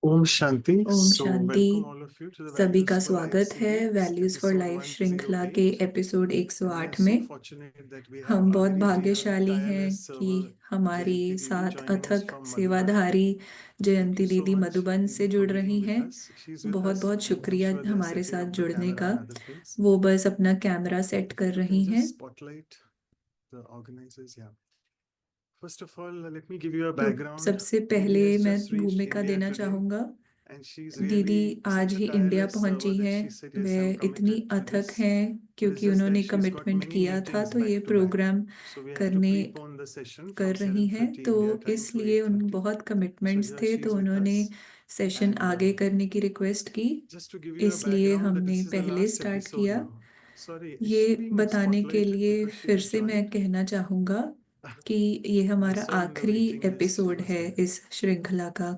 Om Shanti. Om So Shanti. welcome all of you to the सभी Values का for Life स्वागत है series, values for episode life 108, श्रृंखला के episode and we are 108 so में। fortunate that we have हम our बहुत very dear भाग्यशाली हैं tireless कि server हमारी Jayanti Didi साथ joining us अथक from Madhuban. सेवाधारी Thank Jayanti you so दीदी much मधुबन से Didi for जुड़ being रही with हैं। us. She's with बहुत us बहुत and I'm शुक्रिया sure they're हमारे setting साथ up the जुड़ने camera का। and other things. वो बस अपना कैमरा सेट If कर you रही can हैं। just spotlight the organizers, yeah. First of all, let me give you a तो background. सबसे Didi पहले has मैं just reached भूमिका India देना today. चाहूँगा। And she's दीदी really आज such a he India tireless server पहुंची that हैं। she said, yes, वह I'm इतनी committed to अथक this. हैं But it's क्योंकि just उन्होंने that she's got commitment many किया था, meetings तो ये back to back. Programme So we have to करने prepone the session कर from रही हैं। 7:30 तो India time to इसलिए उन 8:30. बहुत So कमिटमेंट्स here थे, she तो is with उन्होंने us. सेशन And आगे करने की रिक्वेस्ट की। just to give you a इसलिए background that हमने this is the पहले last स्टार्ट episode किया। now. Sorry, is ये she being बताने के spotlighted लिए because she फिर has से मैं joined? कहना चाहूँगा कि ये I हमारा saw in the आखिरी waiting list she episode was है there. इस श्रृंखला का।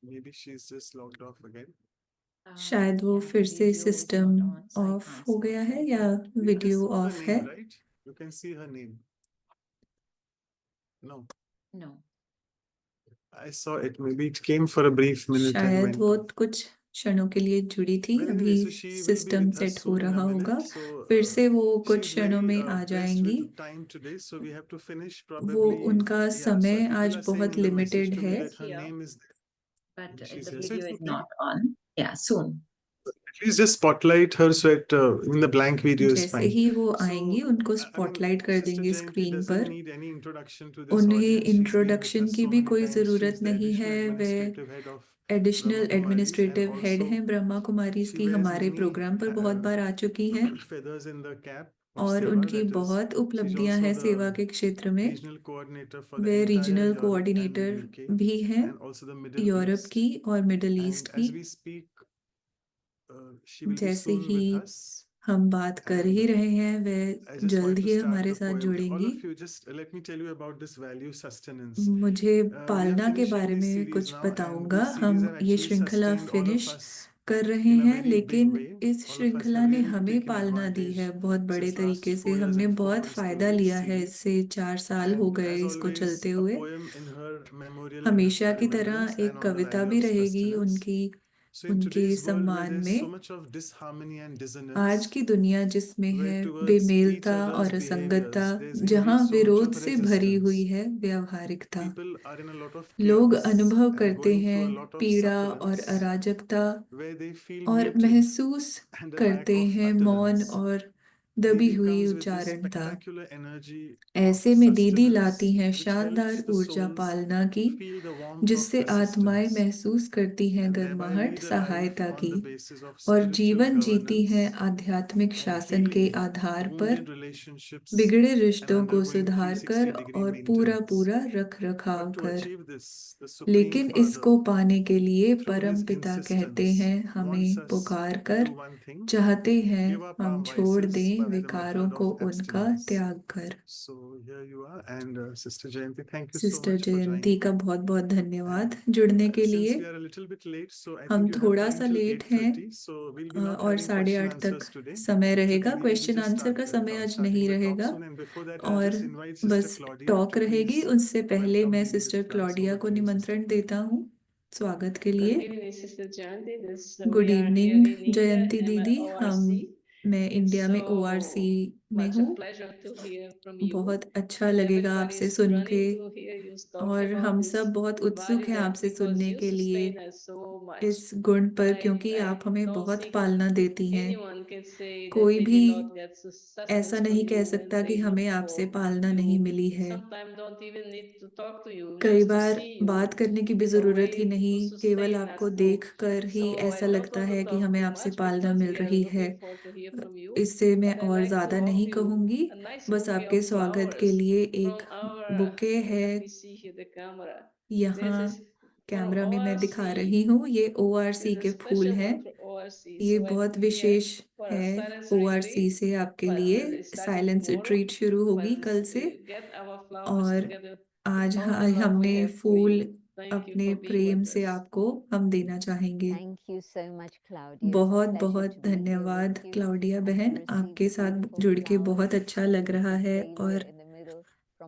Maybe she's just logged off again. शायद वो फिर से सिस्टम ऑफ हो गया है या You can video see her of है। name, right? You can see her name. No. No. I saw it. Maybe it came for a brief minute and शायद went वो off. कुछ क्षणों के लिए जुड़ी थी। But अभी anyway, so she will be system with us set हो soon in रहा a होगा। minute. So फिर से वो कुछ she's क्षणों very में आ pressed जाएंगी। with time today, so we have to finish वो probably. उनका Yeah, so समय people आज are saying बहुत in the message limited to me है। that her Here. name is there. But She's the here. So video it's is okay. not on. Yeah, soon. Please just spotlight her so that in the blank video is जैसे fine. ही वो So आएंगी उनको I mean, spotlight कर Sister देंगे Jayanti screen doesn't पर। need any introduction to this उन्हें audience. She's been with introduction us की so भी many कोई times. ज़रूरत She's the नहीं additional है। वे administrative head of additional Brahma Kumaris, and administrative head also हैं ब्रह्मा कुमारीज she की। wears हमारे many प्रोग्राम पर बहुत बार आ चुकी हैं feathers in the cap of और Seva. उनकी That is, बहुत she's उपलब्धियां also हैं the सेवा के क्षेत्र में। regional coordinator for the way entire regional Europe and coordinator UK, भी हैं and also the Middle Europe East. की और मिडल ईस्ट And की। as we speak, she will be जैसे soon ही with us. हम बात कर And ही रहे हैं, वे I just जल्द want to ही start हमारे the साथ poem. All जुड़ेंगी। of you, just let me tell you about this value sustenance. मुझे We are पालना के finishing बारे this में series कुछ now, and बताऊंगा। these हम series have ये actually श्रृंखला sustained all of finish us कर रहे in a हैं, very big लेकिन way. इस All of us श्रृंखला have ने really हमें taken पालना दी advantage है बहुत बड़े since तरीके last से। 4 years हमने and 4 बहुत months to फायदा this लिया है। series. इससे 4 साल हो And गए as इसको always, चलते a हुए। poem in her memorial हमेशा की remembrance तरह एक and on the Kavita value भी of रहेगी sustenance. उनकी So in उनके today's world where सम्मान there's so में। much of disharmony and आज dissonance, की दुनिया जिसमें है where towards each बेमेलता other's और असंगतता, behaviors there's जहाँ indeed so much विरोध of से भरी resistance, हुई है व्यावहारिकता, people are in a lot of लोग chaos अनुभव and करते going हैं through a lot of पीड़ा और sufferance, अराजकता where they feel और muted महसूस and a lack करते of हैं मौन utterance. और दबी Didi हुई comes with this उच्चारणता। spectacular energy of ऐसे में दीदी sustenance, लाती हैं which helps शानदार the ऊर्जा souls पालना की, feel the warmth of जिससे आत्माएं resistance महसूस करती हैं and thereby गर्माहट lead a life सहायता on की the basis of और spiritual जीवन जीती हैं governance आध्यात्मिक and शासन के healing आधार पर, wounded relationships बिगड़े and रिश्तों को undergoing सुधार कर 360-degree और पूरा maintenance. पूरा रख रखाव But to कर। achieve this, the Supreme लेकिन Father, इसको पाने के लिए through परम his पिता कहते insistence, हैं, wants हमें us पुकार to कर do one thing: चाहते हैं give up हम our छोड़ vices दें by the विकारों method को of उनका abstinence. त्याग कर। So here you are, and Sister Jayanti, thank you so sister much for Jayanti joining. का बहुत बहुत धन्यवाद And जुड़ने के since लिए। we are a little bit late, so I हम think you have थोड़ा time सा till लेट हैं 8:30. So we'll be not और having question 8:30 तक answers today. समय So रहेगा। Didi will question just answer का समय आज starting नहीं the talk रहेगा soon. And before that, I'll और just invite Sister बस Claudia टॉक to रहेगी। please उससे पहले welcome मैं Didi sister with flowers. Claudia Over को to you, निमंत्रण Sister. देता हूँ स्वागत के Good लिए। evening, Sister Jayanti. Good We are here evening in India. Jayanti I'm दीदी। at ORC. मैं It's इंडिया में so ओआरसी में much a हूँ। pleasure to hear from you. बहुत अच्छा And लगेगा everybody आपसे is सुन के running to hear you talk और about हम this सब बहुत उत्सुक value हैं that आपसे because सुनने you के लिए sustain us so much. इस गुण पर, Like क्योंकि I आप हमें don't बहुत think पालना देती हैं। anyone can say that कोई they भी did not get ऐसा sustenance from नहीं you कह when सकता कि they हमें look आपसे for पालना नहीं you. मिली है। Sometimes don't even need to talk to you, कई just to bar see you बात करने की भी is a जरूरत ही way to नहीं, केवल sustain आपको us too. देख कर ही So I ऐसा don't लगता want to है कि talk हमें too आपसे much पालना because मिल we are रही है। looking forward to hear from you. इससे मैं But I और like to ज्यादा नहीं offer you कहूंगी। a nice बस bouquet आपके of स्वागत के flowers लिए from एक our, बुके है। let me see here the camera. यहाँ This is from कैमरा में मैं दिखा रही ORC. हूँ, ये ओआरसी There's a के फूल special हैं। one for ORC. ये So I बहुत put here विशेष for a है silence ओआरसी retreat. से आपके But लिए। it's starting silence tomorrow. Retreat शुरू होगी But कल से get our flowers और together आज with all the love we हमने have for fool you. Thank you अपने for being प्रेम with से us. आपको हम देना चाहेंगे। Thank you so much, Claudia. It's a बहुत pleasure बहुत to be here धन्यवाद with you Claudia and to बहन, receive आपके the साथ beautiful जुड़ के flowers बहुत अच्छा लग from रहा Sister है। Delia और in the middle, from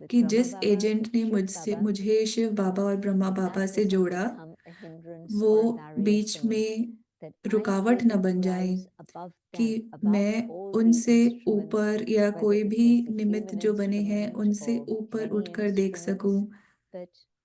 with कि Brahma जिस Baba, एजेंट ने with Shiv Baba, मुझे शिव बाबा और ब्रह्मा बाबा that से doesn't जोड़ा, become a hindrance वो or a barrier beach for me. में That I रुकावट take न up बन जाए rise above कि them, above मैं all the उनसे instruments, ऊपर या whether कोई it भी was the निमित्त human जो बने हैं instrument उनसे or ऊपर many उठकर देख सकूं, instruments, but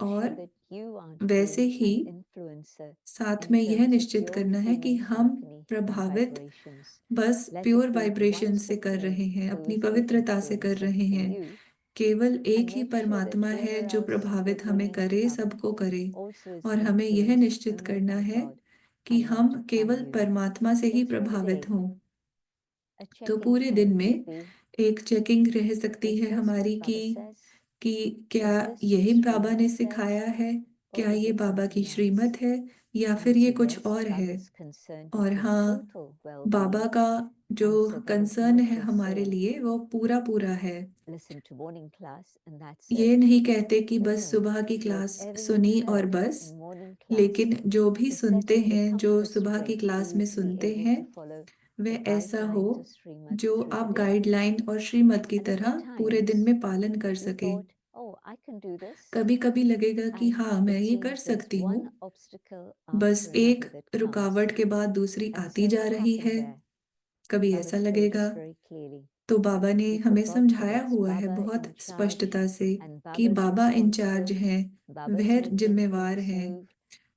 make sure और that you aren't वैसे being ही an influencer साथ in में यह terms of निश्चित your करना है कि human हम alchemy and प्रभावित vibrations. बस Let it pure be vibration once से for कर me रहे हैं, who अपनी is the पवित्रता से कर influencer रहे for हैं, you, केवल एक and he make sure that परमात्मा है where जो else प्रभावित we're हमें bringing करे, from सबको करे। also is और हमें यह influenced निश्चित only करना by है God कि and not हम from केवल you. परमात्मा से ही So through the प्रभावित day, हों। a तो checking पूरे दिन point में could be, एक चेकिंग रह सकती is है this हमारी what Baba says? कि क्या Is this यही what बाबा ने Srimad सिखाया says? है, Or क्या is ये it बाबा की something श्रीमत else? है, या And फिर ये to कुछ this, और है। Baba's concern और is your हाँ, total बाबा well-being. का जो And so Baba concern is not है just हमारे saying, लिए वो पूरा पूरा है। listen to morning class and that's ये it. नहीं कहते कि But बस no, सुबह की क्लास whatever you सुनी और heard बस, in morning class लेकिन जो भी to set सुनते you the हैं, जो compass सुबह की straight for क्लास you में to be सुनते able हैं, to follow वह the ऐसा हो guidelines of Srimad जो through the आप day. गाइडलाइन और श्रीमत की And at तरह पूरे दिन times, में पालन कर you सके। thought, oh, I can do this. कभी कभी लगेगा कि And हाँ, मैं it ये कर seems there's सकती हूँ, one obstacle बस after एक another that रुकावट comes. के बाद दूसरी And आती so जा what रही happened है। there? कभी Baba ऐसा told लगेगा। us very clearly. तो बाबा ने You हमें forgot that समझाया it's हुआ है Baba बहुत in charge स्पष्टता से and कि Baba's बाबा इंचार्ज responsive. हैं, Baba's वह making जिम्मेवार things हैं, move.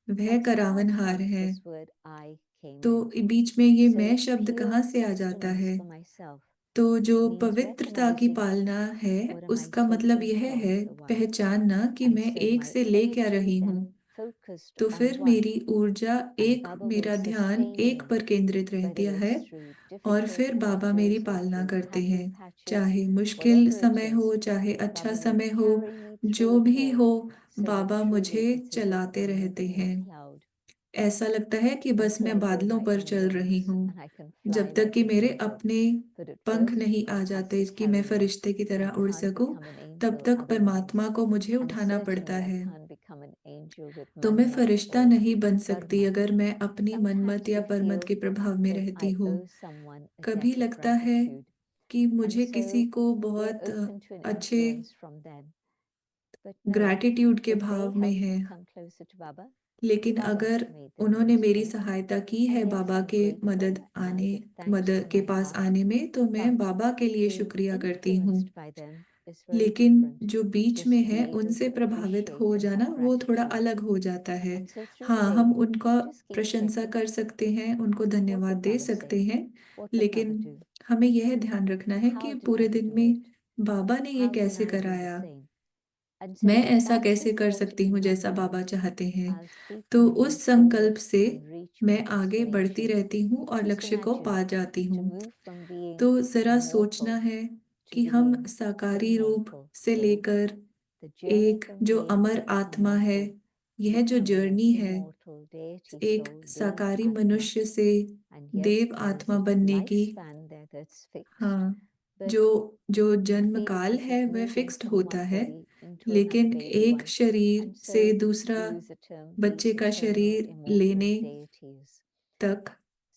वह And so how करावनहार come हैं। this word I came तो in? बीच में ये मैं So शब्द कहाँ pure से आ जाता sustenance है? for myself तो जो means पवित्रता की recognizing पालना है, what am I उसका मतलब taking यह from है the one. पहचानना कि And मैं so एक my से ले क्या energy रही हूँ। then focused तो on फिर one. मेरी ऊर्जा And एक, Baba will मेरा ध्यान sustain एक me, पर केंद्रित रहता whether है, it's through और difficult फिर बाबा मेरी patches or पालना through करते happy हैं। patches, चाहे मुश्किल whatever it समय हो, is, चाहे अच्छा Baba will समय हो, carry me through जो it भी all, हो, so that बाबा truly मुझे it's as if चलाते I'm रहते moving on a हैं। cloud ऐसा लगता है कि बस मैं until I grow बादलों my पर own चल रही wings हूँ, and I can fly जब तक like कि an मेरे angel. अपने But at पंख first, नहीं आ God has जाते to कि मैं carry me. फरिश्ते की तरह I उड़ can't सकूं, become an तब angel तक परमात्मा otherwise. को मुझे And उठाना पड़ता certainly I है। can't become an angel with तो मैं manmat फरिश्ता or नहीं बन सकती karma. अगर मैं अपनी मनमत Sometimes या we परमत feel के प्रभाव में that रहती I हूँ। owe someone a कभी debt of लगता है gratitude. कि And मुझे किसी so को we're बहुत open to an अच्छे influence from them. But no, gratitude के if they भाव में help है, me come closer to Baba, लेकिन Baba अगर made them उन्होंने known to मेरी me. सहायता की है And yes, बाबा I'm के grateful and I give thanks मदद from के my पास heart. आने में, तो मैं But बाबा के लिए being शुक्रिया करती हूँ। influenced by them is very लेकिन different. जो बीच Just में to be है, able उनसे to प्रभावित हो appreciate and जाना have वो थोड़ा gratitude. अलग हो जाता है। And so through the हाँ, day, हम उनका just keep प्रशंसा checking. कर सकते हैं, उनको What धन्यवाद did दे Baba सकते say? हैं, What did Baba लेकिन do? हमें यह ध्यान रखना है How कि did पूरे Baba दिन do में it? बाबा ने ये How can कैसे I do the कराया, same? And so मैं with ऐसा that कैसे कर support सकती हूँ in my जैसा बाबा mind, चाहते हैं। I'll keep तो moving उस संकल्प forward से and reach मैं my आगे बढ़ती destination. रहती हूँ और Just लक्ष्य को imagine पा जाती to हूँ। move from being तो जरा सोचना mortal है to कि हम being साकारी रूप immortal से soul. लेकर The journey एक from जो being अमर an आत्मा है, immortal यह जो to an जर्नी है, immortal deity एक soul, Dev साकारी Atma. मनुष्य से And yes, Dev there is आत्मा a बनने की, lifespan there that's fixed. हाँ, But जो जो I जन्म feel काल as है if वह moving फिक्स्ड from होता one है, body into another लेकिन baby एक one. शरीर And से so दूसरा we use the term बच्चे these का eternal शरीर immortal लेने deities. तक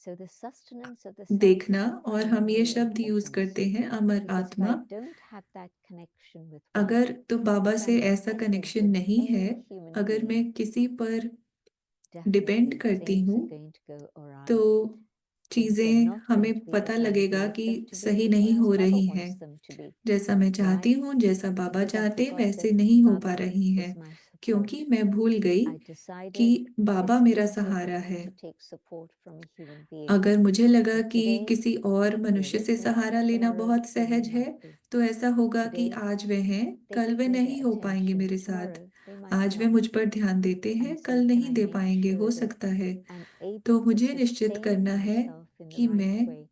So the sustenance of the देखना, self is और हम ये primary शब्द यूज importance. करते हैं अमर Because if आत्मा। I don't have that connection with one, अगर तो बाबा if से I'm ऐसा dependent कनेक्शन with नहीं है, any human अगर being, मैं किसी पर डिपेंड definitely करती things हूँ, are going to go awry. तो Things are चीजें not going हमें to be पता as I would लगेगा like कि them to be, सही or नहीं as हो Baba रही wants हैं। them to be. जैसा मैं चाहती Why? हूँ, जैसा बाबा Because I चाहते, forgot वैसे that नहीं हो पा Baba रही is हैं, my support. क्योंकि मैं भूल गई I decided कि बाबा it's मेरा easier for सहारा me है। to take support from a human being. अगर मुझे लगा But कि today, किसी और they're मनुष्य से with me. सहारा लेना Tomorrow, बहुत they may सहज है, not be. तो ऐसा होगा कि Today, आज वे हैं, they कल give वे me नहीं their हो पाएंगे attention. मेरे साथ। Tomorrow, they might आज वे not. मुझ पर ध्यान देते हैं, And so कल can नहीं I दे make पाएंगे, हो sure that सकता है। I'm able तो to मुझे निश्चित sustain करना है myself in the कि right मैं way?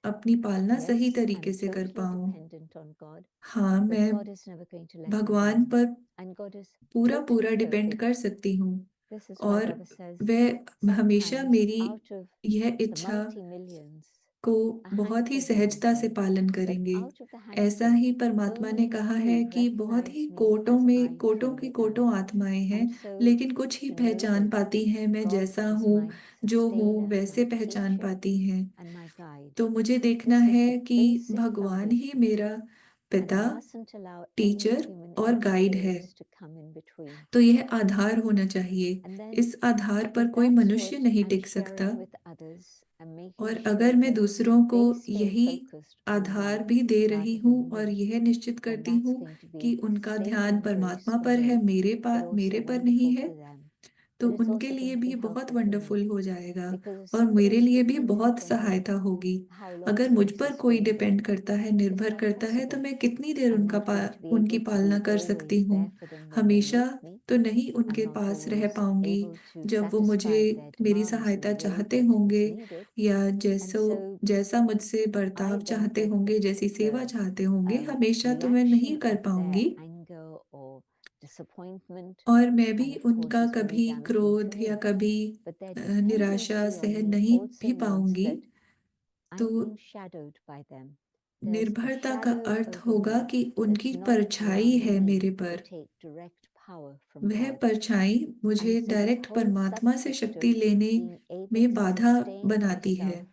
अपनी पालना सही Yes, तरीके I'm से कर totally पाऊं। dependent on God, हाँ, but मैं God is never going to let me भगवान down. पर And God is पूरा totally डिपेंड perfect. कर सकती हूँ, This is why और Baba says वह हमेशा sometimes मेरी out of यह the इच्छा multi-millions, को a बहुत ही handful सहजता belongs से me. पालन But करेंगे। out of the ऐसा handful, ही परमात्मा ने only कहा few है कि बहुत recognize ही me कोटों as में, I कोटों can की become. कोटों आत्माएं हैं, And so लेकिन कुछ ही to know पहचान that पाती हैं, मैं God जैसा is हूँ, my जो हूँ, sustainer, वैसे my पहचान teacher, पाती हैं। and my guide. तो मुझे देखना This is है the कि basic भगवान ही foundation. मेरा And पिता, I mustn't allow any teacher human और गाइड है। interference to come in between. तो यह आधार होना चाहिए। And then इस आधार पर if कोई that's मनुष्य what नहीं I'm टिक सकता, sharing with others and making और sure अगर मैं that दूसरों को they stay यही focused on आधार one भी दे रही rather हूँ than और me, यह निश्चित then करती that's हूँ going to कि be उनका ध्यान extremely परमात्मा burdensome पर for है, me, मेरे but पर also नहीं wonderful है, for them. तो But it's उनके also लिए going to भी be बहुत helpful for me वंडरफुल हो जाएगा because if और somebody मेरे is लिए भी dependent बहुत on me, सहायता होगी। how long अगर can मुझ I पर कोई sustain डिपेंड them? करता है, It's निर्भर not करता है, तो possible. मैं कितनी देर I'm not going to be उनकी able to पालना be कर सकती always हूँ। there for them when they हमेशा need me. तो नहीं I'm उनके not पास रह always पाऊंगी able to जब वो मुझे satisfy their मेरी demands in सहायता the way चाहते that is होंगे needed. या And so जैसा मुझसे I बर्ताव then चाहते get होंगे, जैसी सेवा the चाहते होंगे, हमेशा तो मैं reaction नहीं कर of their पाऊंगी। anger or disappointment, और मैं भी and of course उनका is very कभी damaging to क्रोध या me. कभी But their निराशा dependency on सहन me नहीं also भी means पाऊंगी। that तो I'm being shadowed by them. There's a निर्भरता का shadow अर्थ over होगा me कि that's उनकी not परछाई है allowing me मेरे to पर। take direct power from वह God. परछाई मुझे And so this direct whole परमात्मा से subject शक्ति of लेने being able में to बाधा sustain बनाती है। myself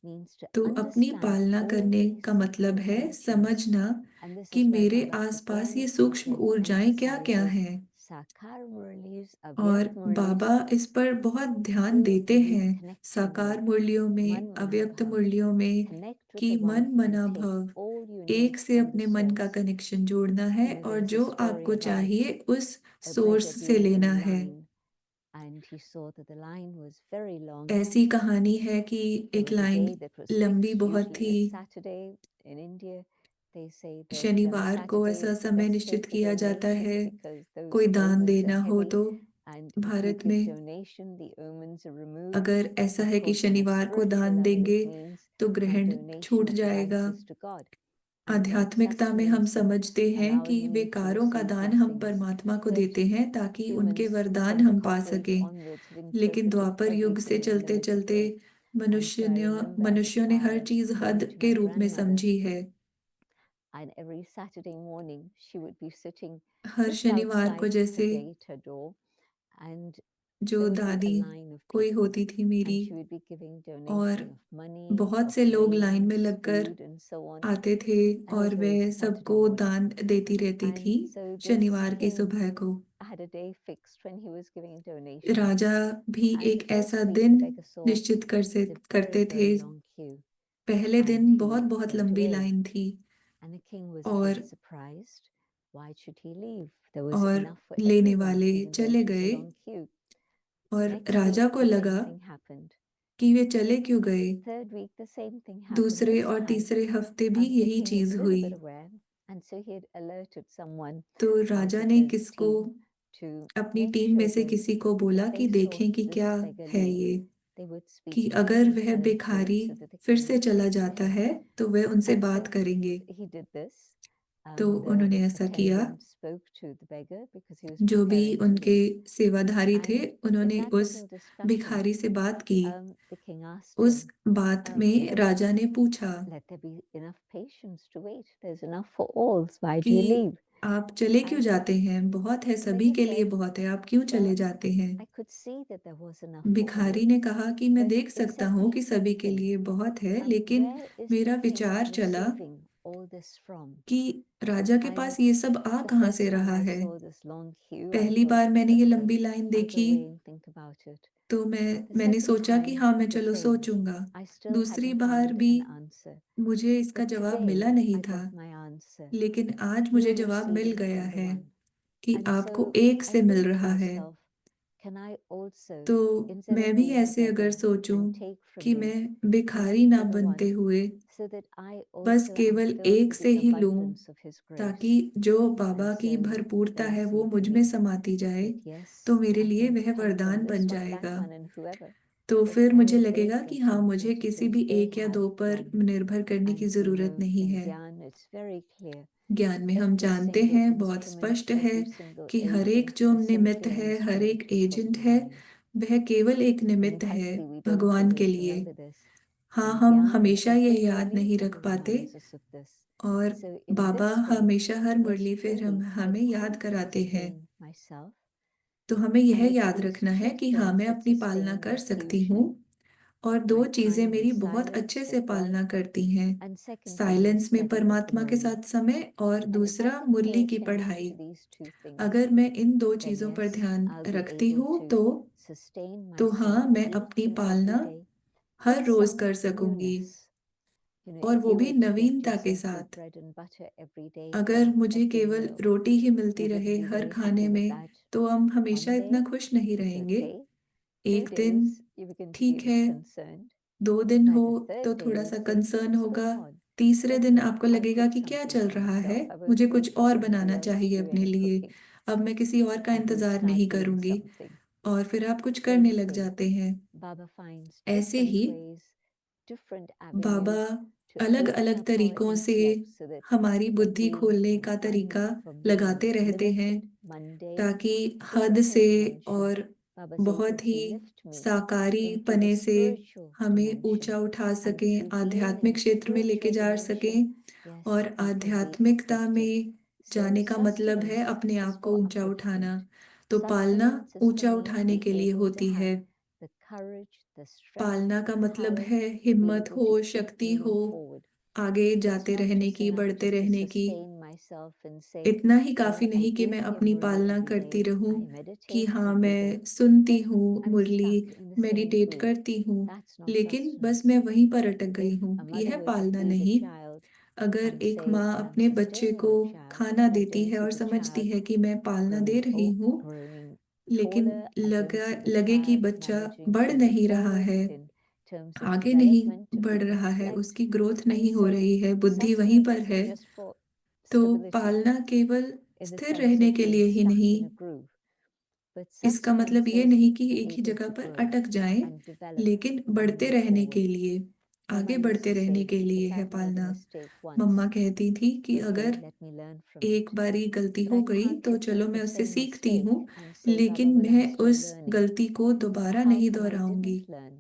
means to तो अपनी understand पालना all करने these का मतलब है dimensions. समझना And this कि is where मेरे Baba आसपास again ये and सूक्ष्म again ऊर्जाएं क्या क्या emphasizes हैं। Sakar Murlis, और Avyakt Murlis, बाबा इस पर बहुत ध्यान who देते are you हैं connecting साकार with? मुरलियों में, Man अव्यक्त Manabhav. मुरलियों में Connect with कि the one मन who मना takes भव, all you एक need से from the अपने मन का source. कनेक्शन जोड़ना है You know, और there's a जो story आपको about चाहिए उस a सोर्स beggar से being in लेना है। line, and he saw that the line was very long. ऐसी कहानी है कि There एक was a line day that was लंबी fixed, बहुत usually थी। a Saturday in India. They say that शनिवार को Saturday ऐसा is the समय best day निश्चित for किया जाता donations है, because those कोई दान omens are देना हो heavy, तो। and if you Bharat give में donation, the omens are removed. अगर ऐसा Of है कि course, on a शनिवार को spiritual दान level, देंगे it means तो my ग्रहण donation छूट of जाएगा। prices to God. And then आध्यात्मिकता में हम sustenance, समझते हैं कि allowing वे me to कारों का receive दान हम blessings, परमात्मा को that देते हैं ताकि उनके humans वरदान from the हम पा Copper Age सकें। onwards have लेकिन interpreted द्वापर युग से everything in a चलते limited चलते way. And so I remember as a मनुष्यों ने हर child चीज हद going to के my रूप में grandmother, समझी है। and every Saturday morning she would be sitting her just शनिवार को outside her जैसे gate, her door, and जो there would be a दादी line of कोई people, होती थी मेरी, and she would be giving और donation of money, बहुत of से लोग लाइन में grains, लगकर food, and so on, आते थे और every वह Saturday सबको morning. दान देती रहती थी And so this शनिवार की king सुबह को। had a day fixed when he was giving donation, राजा भी and एक the ऐसा first week दिन the beggar saw निश्चित was a करते very, थे। very long queue, पहले and दिन he बहुत बहुत went लंबी away. लाइन थी And the king was और again surprised. Why should he leave? There was और enough for लेने everyone, वाले even though चले it was a गए। long queue. और Next राजा week, को the लगा same thing happened. कि वे चले क्यों गए। Third week, the same thing happened. दूसरे This और time, तीसरे हफ्ते भी the यही king was चीज a little हुई। bit aware, and so he had alerted someone तो out राजा of ने his किसको team to अपनी make टीम में sure से that किसी को if बोला they कि saw देखें कि this क्या beggar है leave, ये, they would speak कि to the अगर king, वह tell him to भिखारी leave, so that the फिर king से would चला speak to जाता him. है तो वे उनसे And बात so करेंगे। he did this. तो The उन्होंने ऐसा किया। attendant spoke to the beggar because he was जो भी preparing to उनके leave. सेवाधारी थे And in उन्होंने that उस little discussion, भिखारी से बात की। the king asked उस him, बात में राजा ने पूछा let there be enough patience to wait. There's enough for all. Why do कि you leave? आप चले क्यों And जाते हैं, बहुत है, the सभी beggar के लिए said, बहुत है, आप क्यों चले well, जाते हैं। I could see that there was enough for भिखारी all. ने कहा कि मैं But देख he सकता said हूँ to कि his सभी के king, लिए बहुत है, लेकिन where is मेरा the king विचार चला receiving all this from? कि राजा के पास And ये सब आ the कहाँ first से time रहा I है। saw this long queue, I पहली thought, बार मैंने ये okay, लंबी लाइन I'll go देखी away and think about it. तो The मैंने second सोचा कि time, हाँ मैं the चलो same. सोचूंगा। I still दूसरी hadn't बार found भी an answer. मुझे इसका But जवाब today, मिला नहीं I था, got my answer. लेकिन आज मुझे You're जवाब मिल receiving गया from the है one. कि And आपको so एक I से मिल think to रहा है। myself, can I also, तो instead मैं of भी being a ऐसे अगर beggar सोचूं and take from कि you, मैं can I भिखारी ना give a बनते one हुए so that I बस also am केवल filled एक with से the ही लूं, abundance of His ताकि grace? जो And बाबा की so भरपूरता there है is वो मुझ में something समाती जाए, that, yes, तो मेरे I लिए can वह come from वरदान this बन one, that जाएगा। one, and whoever. तो But फिर I मुझे am लगेगा very कि हाँ, मुझे contented किसी to भी all एक या have दो पर one. निर्भर करने की And we जरूरत know नहीं in है। Gyan it's very clear. ज्ञान में हम Every जानते single हैं, बहुत instrument, स्पष्ट है every single कि हर एक agent जो is निमित्त simply an है, हर instrument एक for the एजेंट है, divine. वह केवल एक And निमित्त है thankfully, we don't भगवान के always लिए। remember this. हाँ, In हम Gyan, हमेशा Baba ये Har याद Murli नहीं रख पाते, reminds us of this. और So in Baba this way, हमेशा हर let's मुरली फिर really हमें take याद time to कराते हैं। sustain myself. तो हमें यह And it's याद these रखना है two कि हाँ, things मैं that अपनी पालना sustain कर me सकती हूँ, hugely. और दो My चीजें time in मेरी बहुत silence अच्छे से with God, पालना करती हैं। and secondly, साइलेंस में study of the परमात्मा के Murli. साथ समय, और And if I दूसरा can मुरली pay की attention पढ़ाई। to these two things, अगर मैं इन दो then चीजों पर yes, ध्यान I'll be रखती able हूँ to sustain तो हाँ, myself मैं each अपनी and every पालना day her with rose some कर सकूंगी। newness. और if वो you भी were to get नवीनता के yourself your साथ। bread and butter every day अगर for मुझे every केवल meal, रोटी ही मिलती you रहे wouldn't be हर very खाने happy with में, that. तो हम हमेशा One इतना day खुश नहीं it was रहेंगे। okay. 2 एक दिन days you begin to be ठीक a bit है, concerned. 2 दिन By हो the third तो day थोड़ा you सा say, कंसर्न what's होगा, going on? तीसरे दिन Suddenly आपको I लगेगा cook कि क्या something चल for रहा है, myself. I won't मुझे wait कुछ for और somebody बनाना else to चाहिए do अपने any लिए, cooking. अब मैं किसी और का And you इंतज़ार start नहीं doing करूँगी, something. और फिर आप कुछ Same करने लग thing. जाते हैं। Baba finds ऐसे different he ways, different Baba avenues to अलग open अलग up our तरीकों से intellect so that हमारी बुद्धि again we खोलने can का find तरीका from being लगाते रहते हैं, limited, mundane, ताकि हद से different dimension, और Baba's able बहुत to he lift me साकारी into the पने से spiritual हमें dimension ऊंचा उठा and सकें, through आध्यात्मिक healing, क्षेत्र में लेके spiritual जा dimension, सकें। yes, और we can be आध्यात्मिकता uplifted. में So जाने का मतलब है sustenance अपने is आप को for ऊंचा उठाना। upliftment. तो पालना Sustenance is for ऊंचा me to उठाने be के लिए able to होती है। have the courage, the strength, पालना का the मतलब power है to be हिम्मत able हो, to keep शक्ति हो, moving forward. आगे It's जाते not रहने just की, enough बढ़ते just to रहने की। sustain myself and say, इतना ही you काफी know, I नहीं कि do मैं hear अपनी Murli पालना every करती day, रहूं I कि meditate हाँ every मैं day, सुनती but हूँ I'm Murli, stuck in the same meditate groove. करती हूँ, That's not लेकिन बस sustenance. मैं वहीं पर अटक गई If हूँ, a mother यह were to पालना feed a नहीं। child अगर and एक say, माँ I'm अपने बच्चे sustaining को the child खाना by देती going है to और the समझती child है कि मैं पालना दे growing रही हूँ, growing लेकिन taller, a glimpse of the लगे कि child बच्चा managing बढ़ to move नहीं रहा forward है, in terms of आगे नहीं development of the बढ़ रहा है, intellect. उसकी ग्रोथ And नहीं हो so रही है, बुद्धि वहीं sustenance पर है। isn't just for तो stability पालना केवल in the स्थिर sense रहने of के being लिए ही stuck नहीं, in a groove, but इसका मतलब sustenance ये is नहीं कि to be एक ही able जगह to पर grow अटक जाएं, and develop लेकिन and बढ़ते move रहने के forward. लिए, Baba आगे used बढ़ते to रहने say, के लिए if है I've made a पालना। mistake मम्मा once, कहती थी कि okay, अगर let me learn from एक it. बारी गलती But हो I गई can't तो चलो repeat मैं the उससे same सीखती mistake हूँ, and say, लेकिन Baba, well, मैं I'm still उस learning. गलती को दोबारा How नहीं come I दोहराऊंगी। didn't learn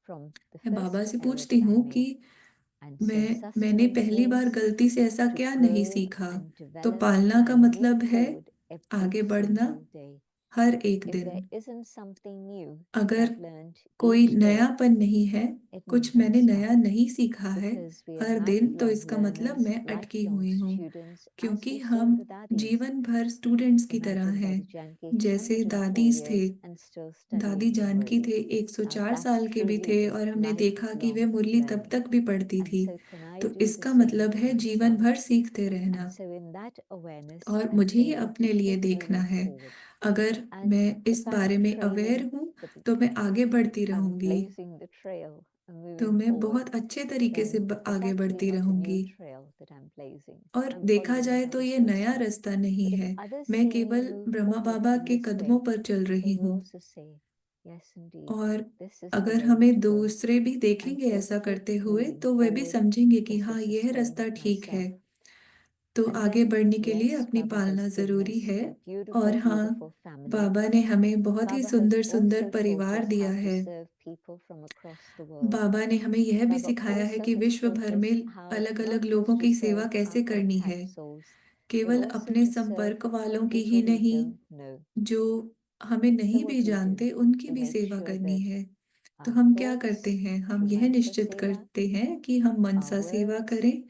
from the मैं बाबा first से error पूछती that I हूँ कि made? And so मैंने sustenance पहली बार means गलती से ऐसा to क्या नहीं grow सीखा। and तो develop पालना का and move मतलब है forward every आगे बढ़ना single day. हर एक If there दिन। isn't something new अगर I've learned कोई each day, नयापन नहीं है, it कुछ means I'm मैंने stuck. नया नहीं सीखा है Because we are हर दिन, तो lifelong इसका मतलब learners, मैं अटकी lifelong हुई हूँ, students, as क्योंकि were हम Sundar Dadis. जीवन भर स्टूडेंट्स की तरह Imagine हैं। Dadi Janki, जैसे 104 दादीज थे, years and still दादी studying जानकी Murli. थे, Now 104 that's साल के भी truly थे, और हमने देखा कि वे lifelong मुरली तब learning. तक भी पढ़ती And थी। so can I तो do the इसका same मतलब for है जीवन myself? भर सीखते रहना, And so in that awareness, और I'm मुझे ही able to अपने लिए keep देखना moving है। forward. अगर And मैं इस if I'm बारे में अवेयर trailing हूँ, for the तो मैं आगे बढ़ती I'm रहूंगी, blazing the trail and तो moving मैं forward, बहुत अच्छे तरीके से then it's आगे actually बढ़ती not a new रहूंगी। trail that I'm blazing. और I'm देखा following जाए तो Baba's ये नया footsteps. रास्ता नहीं But if है, others मैं see me केवल move Brahma forward Baba in के this कदमों way, पर चल they रही will हूँ। also say, yes, indeed, और this is the अगर way हमें to go. दूसरे भी And देखेंगे so ऐसा keep करते हुए, moving तो वे भी forward समझेंगे कि just to हाँ, यह sustain रास्ता ठीक है। myself. तो And आगे then, बढ़ने के लिए yes, अपनी Baba पालना has given जरूरी us है। a beautiful, और हाँ, beautiful family. बाबा ने हमें बहुत ही Baba has सुंदर सुंदर also taught परिवार us दिया how to है। serve people from across the world. बाबा ने हमें यह भी Baba सिखाया है also कि has विश्व taught भर us में how अलग not अलग just लोगों to की सेवा serve कैसे our करनी है, contact souls, but केवल also अपने to serve संपर्क वालों की people ही we नहीं, don't know. जो हमें So नहीं what भी do we do? जानते उनकी We भी make सेवा sure करनी that है। तो our हम क्या thoughts करते हैं, हम through यह Mansa निश्चित Seva, करते हैं कि हम our मनसा सेवा words करें,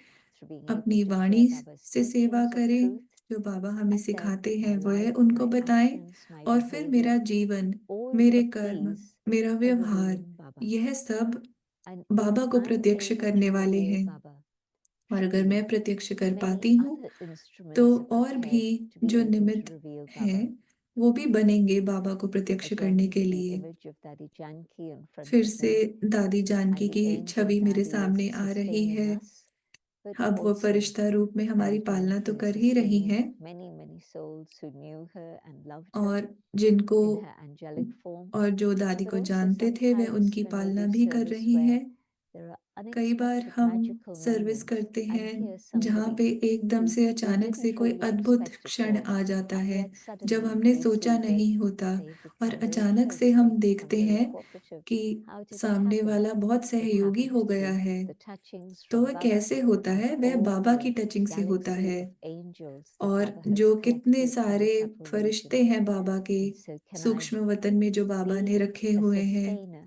through being अपनी able to Vani share Baba's से सेवा teachings of करें, truth, जो बाबा हमें and then सिखाते my हैं वह life, उनको my बताएं, actions, my और फिर behavior, मेरा जीवन, all मेरे to कर्म, please मेरा a व्यवहार, revealing Baba. यह सब And बाबा if को I'm प्रत्यक्ष able करने to वाले reveal हैं। Baba, और अगर truly, मैं प्रत्यक्ष कर many पाती हूँ, other तो instruments are और भी prepared to be जो able to निमित्त reveal हैं Baba. वो भी बनेंगे बाबा को प्रत्यक्ष करने Again, के the लिए। image of Dadi Janki in front फिर of से me, दादी and जानकी the की angel छवि मेरे Dadi is सामने आ रही sustaining है। us, but अब वो also फरिश्ता रूप में हमारी Dadi पालना तो Janki is कर ही रही sustaining हैं, many, many souls who knew her and loved her और जिनको in her angelic form, और जो दादी but को also जानते थे वे sometimes उनकी when we पालना do भी कर service रही where हैं। there are कई बार unexpected हम magical सर्विस moments, करते and हैं here's जहाँ somebody पे एकदम who से we अचानक से didn't कोई really अद्भुत expect at क्षण all, आ जाता and है, yet जब suddenly हमने we सोचा see that नहीं होता, they've और become very अचानक close, से हम they've become देखते very हैं cooperative. कि How did it सामने happen? वाला बहुत It सहयोगी हो happened गया through है। the touchings तो from वह Baba कैसे होता and है, वह all बाबा की the टचिंग से होता galaxy है। of angels that और Baba has जो कितने collected in the सारे subtle फरिश्ते region. हैं बाबा के And so can I सूक्ष्म वतन में जो बाबा ने be रखे a हुए हैं, sustainer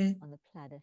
है on the planet.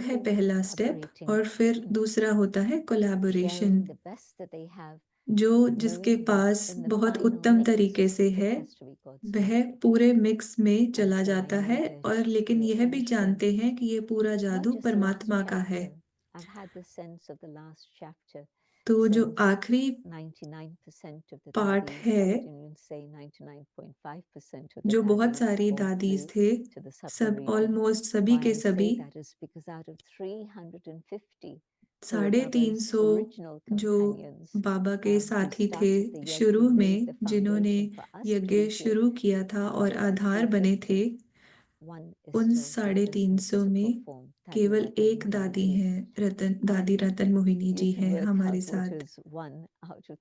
है पहला स्टेप cooperating, और फिर दूसरा होता है collaboration, sharing the best that they have जो जिसके knowing that pass in the बहुत final उत्तम mix, तरीके से it है, has to be God's वह will. पूरे मिक्स में चला so I जाता know है, that और लेकिन your यह भी unction, जानते हैं कि ये पूरा not जादू just the last परमात्मा का है। chapter, I've had the sense of the last chapter तो जो since आखिरी 99% of the part dadis, I है, would even say 99.5% of the जो बहुत dadis सारी all दादीज flew थे, to the Sapna सब region. ऑलमोस्ट सभी Why के I say सभी that is because out of 350 who were 350 Baba's original जो companions, बाबा के who साथी थे started the yajna, शुरू laid में, the जिन्होंने foundation for us to यज्ञ be here, शुरू किया था और आधार बने थे, 1 is उन still here in 350 physical में form. Dadi केवल Ratan एक Mohini दादी ji. हैं, दादी And Ratan Mohini you ji can हैं work हमारे out what साथ। is 1 out of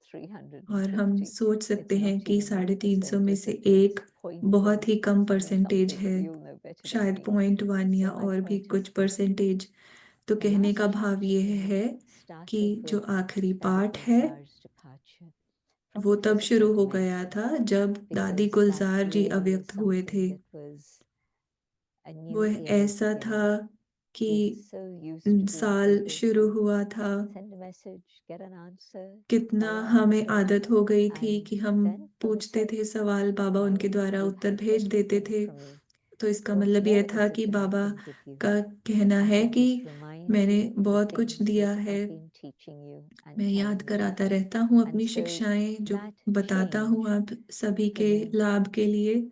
और हम 350. सोच सकते It's हैं not कि even 350 1% में of से the एक बहुत ही कम 0.1% or परसेंटेज something. है, You'll know better than शायद me. 0.1 या So my और भी point कुछ is that परसेंटेज। तो the कहने last का भाव chapter ये for me है कि started जो with आखिरी Dadi पार्ट है Gulzar's departure from वो the तब physical शुरू हो गया dimension, था जब दादी because that Gulzar ji really is अव्यक्त हुए something थे। that was a वो new era ऐसा था beginning. कि We're so used to being साल able शुरू to हुआ था, send a message, get an answer, कितना follow up हमें with it, आदत हो गई थी and कि हम then all of a पूछते थे sudden, सवाल, बाबा उनके no, द्वारा you उत्तर have भेज देते everything थे। from me. तो इसका What मतलब more यह is था it कि that I Baba can give you? का कहना I है can कि just remind मैंने you of the बहुत कुछ things दिया that है, I've been teaching you and मैं याद telling you. कराता रहता हूँ And अपनी so शिक्षाएं जो that बताता हूँ change आप सभी for के me, लाभ के लिए।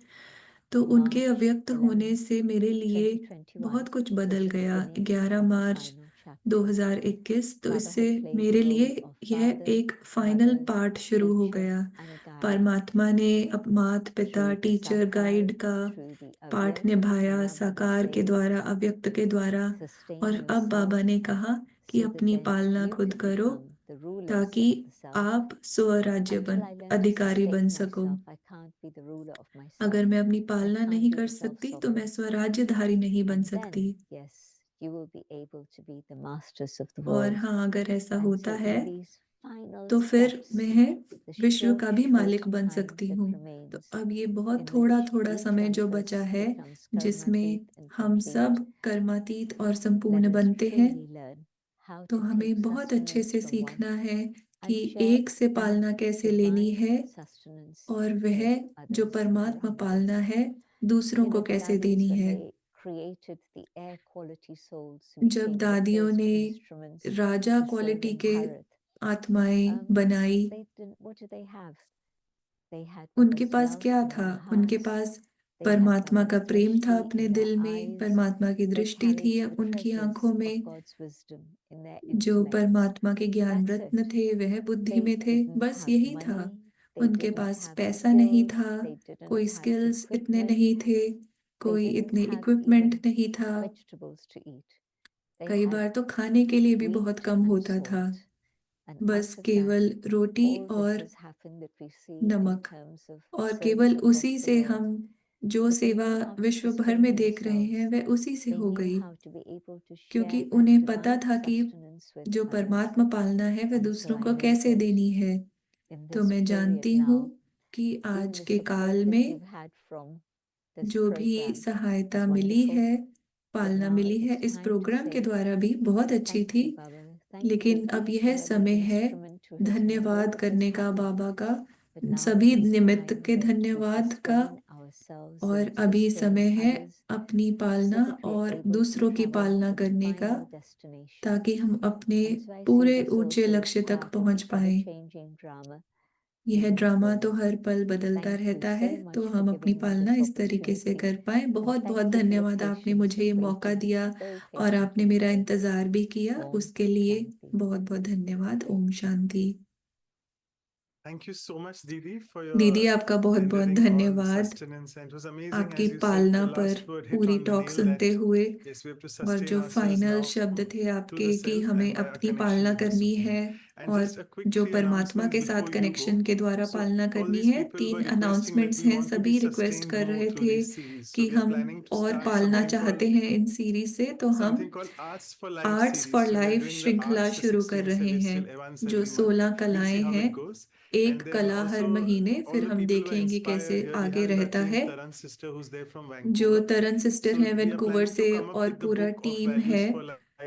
तो उनके March अव्यक्त 11, होने से मेरे लिए 2021 बहुत कुछ was बदल the गया। beginning 11 of the March final chapter. 2021, तो Baba इससे had played मेरे the लिए role of यह father, एक फाइनल mother, पार्ट शुरू हो teacher, गया। and guide परमात्मा ने अब माता पिता, through the teacher, Sakar, guide का through the पाठ Avyakt, निभाया, and now Baba साकार के says, द्वारा, अव्यक्त के द्वारा। sustain और अब बाबा yourself ने कहा कि so that अपनी then पालना you खुद can करो become the rulers ताकि of the self. आप स्वराज्य Until I learn to अधिकारी बन sustain सको। myself, I can't be the ruler of myself. अगर मैं अपनी I पालना can't नहीं be कर the सकती तो self-sovereign. मैं स्वराज्यधारी नहीं बन And सकती। then, yes, you will be able to be the masters of the और world. हाँ, अगर ऐसा And होता so है in these final तो फिर steps, मैं the विश्व short, का भी short मालिक बन time सकती that हूँ। तो remains, अब ये बहुत in थोड़ा which थोड़ा each समय one जो of us बचा है, becomes जिसमें karmatit and हम complete, सब कर्मातीत और let संपूर्ण us बनते हैं। truly learn how तो to हमें take बहुत अच्छे sustenance से from one सीखना है कि and share एक से that पालना कैसे लेनी divine है, sustenance और वह with जो others. परमात्मा Alhamdulillah. पालना है दूसरों You को know, the कैसे dadis, देनी when है। they created the air quality souls who जब became the दादियों first ने instruments Raja to serve quality in के Bharat, आत्माएं बनाई, they didn't, what do they have? They had उनके Baba's पास love क्या in था? their उनके hearts. पास They had परमात्मा का Baba's प्रेम था drishti अपने in their दिल में, eyes. परमात्मा की They दृष्टि थी carried the उनकी treasures आंखों of में, God's wisdom in their जो intellect. परमात्मा के ज्ञान That's रत्न it. थे वह बुद्धि They में थे। didn't बस have यही था। money. They उनके didn't पास have पैसा नहीं skills. था, They didn't कोई have स्किल्स इतने equipment. नहीं थे, They कोई didn't इतने have इक्विपमेंट even नहीं था। vegetables to eat. They कई had बार तो खाने के लिए भी बहुत wheat कम and होता था, salt. And बस out of that, केवल रोटी all this और has happened that we see in नमक। terms of और service केवल across उसी the से world. हम जो But they सेवा knew how to विश्व भर sustain में देख रहे हैं themselves. वह उसी से They हो knew गई, how to be able to क्योंकि share that उन्हें पता divine था कि sustenance with जो others. परमात्मा पालना है वह And so दूसरों I को know कैसे that देनी है। in तो this मैं period जानती हूँ now, कि seeing आज the के support काल that में you've had from this जो भी program सहायता is मिली wonderful. है, But पालना now मिली है it's इस time to प्रोग्राम के say द्वारा भी बहुत अच्छी thank थी, you, Baba. Thank you, लेकिन अब each यह and every समय है instrument who has made all धन्यवाद of this करने का happen. बाबा का, But now सभी it's निमित्त time के that we धन्यवाद का। sustain ourselves और and अभी sustain समय है others अपनी so पालना that we're और able to दूसरों की travel पालना to the करने का, final destination. ताकि हम अपने And so I see पूरे this ऊंचे also as लक्ष्य तक part of पहुंच the पाए। ever-changing drama यह being ड्रामा तो performed. हर पल बदलता Thank you रहता है, so तो much for हम अपनी giving me पालना this इस तरीके से opportunity. कर पाए। And बहुत बहुत thank you for your धन्यवाद, आपने patience मुझे ये of मौका waiting. दिया Very और patient आपने of मेरा waiting. इंतजार भी किया, Om उसके लिए Shanti. बहुत बहुत धन्यवाद। Om Shanti. Thank you so much, Didi, for दीदी your आपका बहुत बहुत pondering on धन्यवाद sustenance. And it was amazing, आपकी as you said, पालना the पर last word hit पूरी on the टॉक nail सुनते that हुए, yes, we have to और sustain जो ourselves फाइनल now शब्द थे through आपके the कि self हमें and by our अपनी connection पालना with the करनी Supreme. है, And और just a quick जो three परमात्मा announcements के साथ before you कनेक्शन go. के द्वारा So पालना all करनी these है, people 3 were requesting that announcements we हैं, want to सभी be रिक्वेस्ट sustained कर more रहे through थे these series. So कि we are हम planning to और start पालना something चाहते called हैं इन सीरीज से, तो हम something called Arts for Life arts series. For So we are life doing the श्रृंखला Arts, the शुरू कर 16 रहे series हैं, till once जो every month. 16 We'll कलाएं see how हैं, it goes. एक And then कला हर also महीने, all फिर the हम people who are देखेंगे कैसे inspired here. We आगे have in our रहता team है। Taran sister who's there from जो Vancouver. तरन सिस्टर So हैं we are Vancouver planning to से come up और with the पूरा book of टीम है, values for life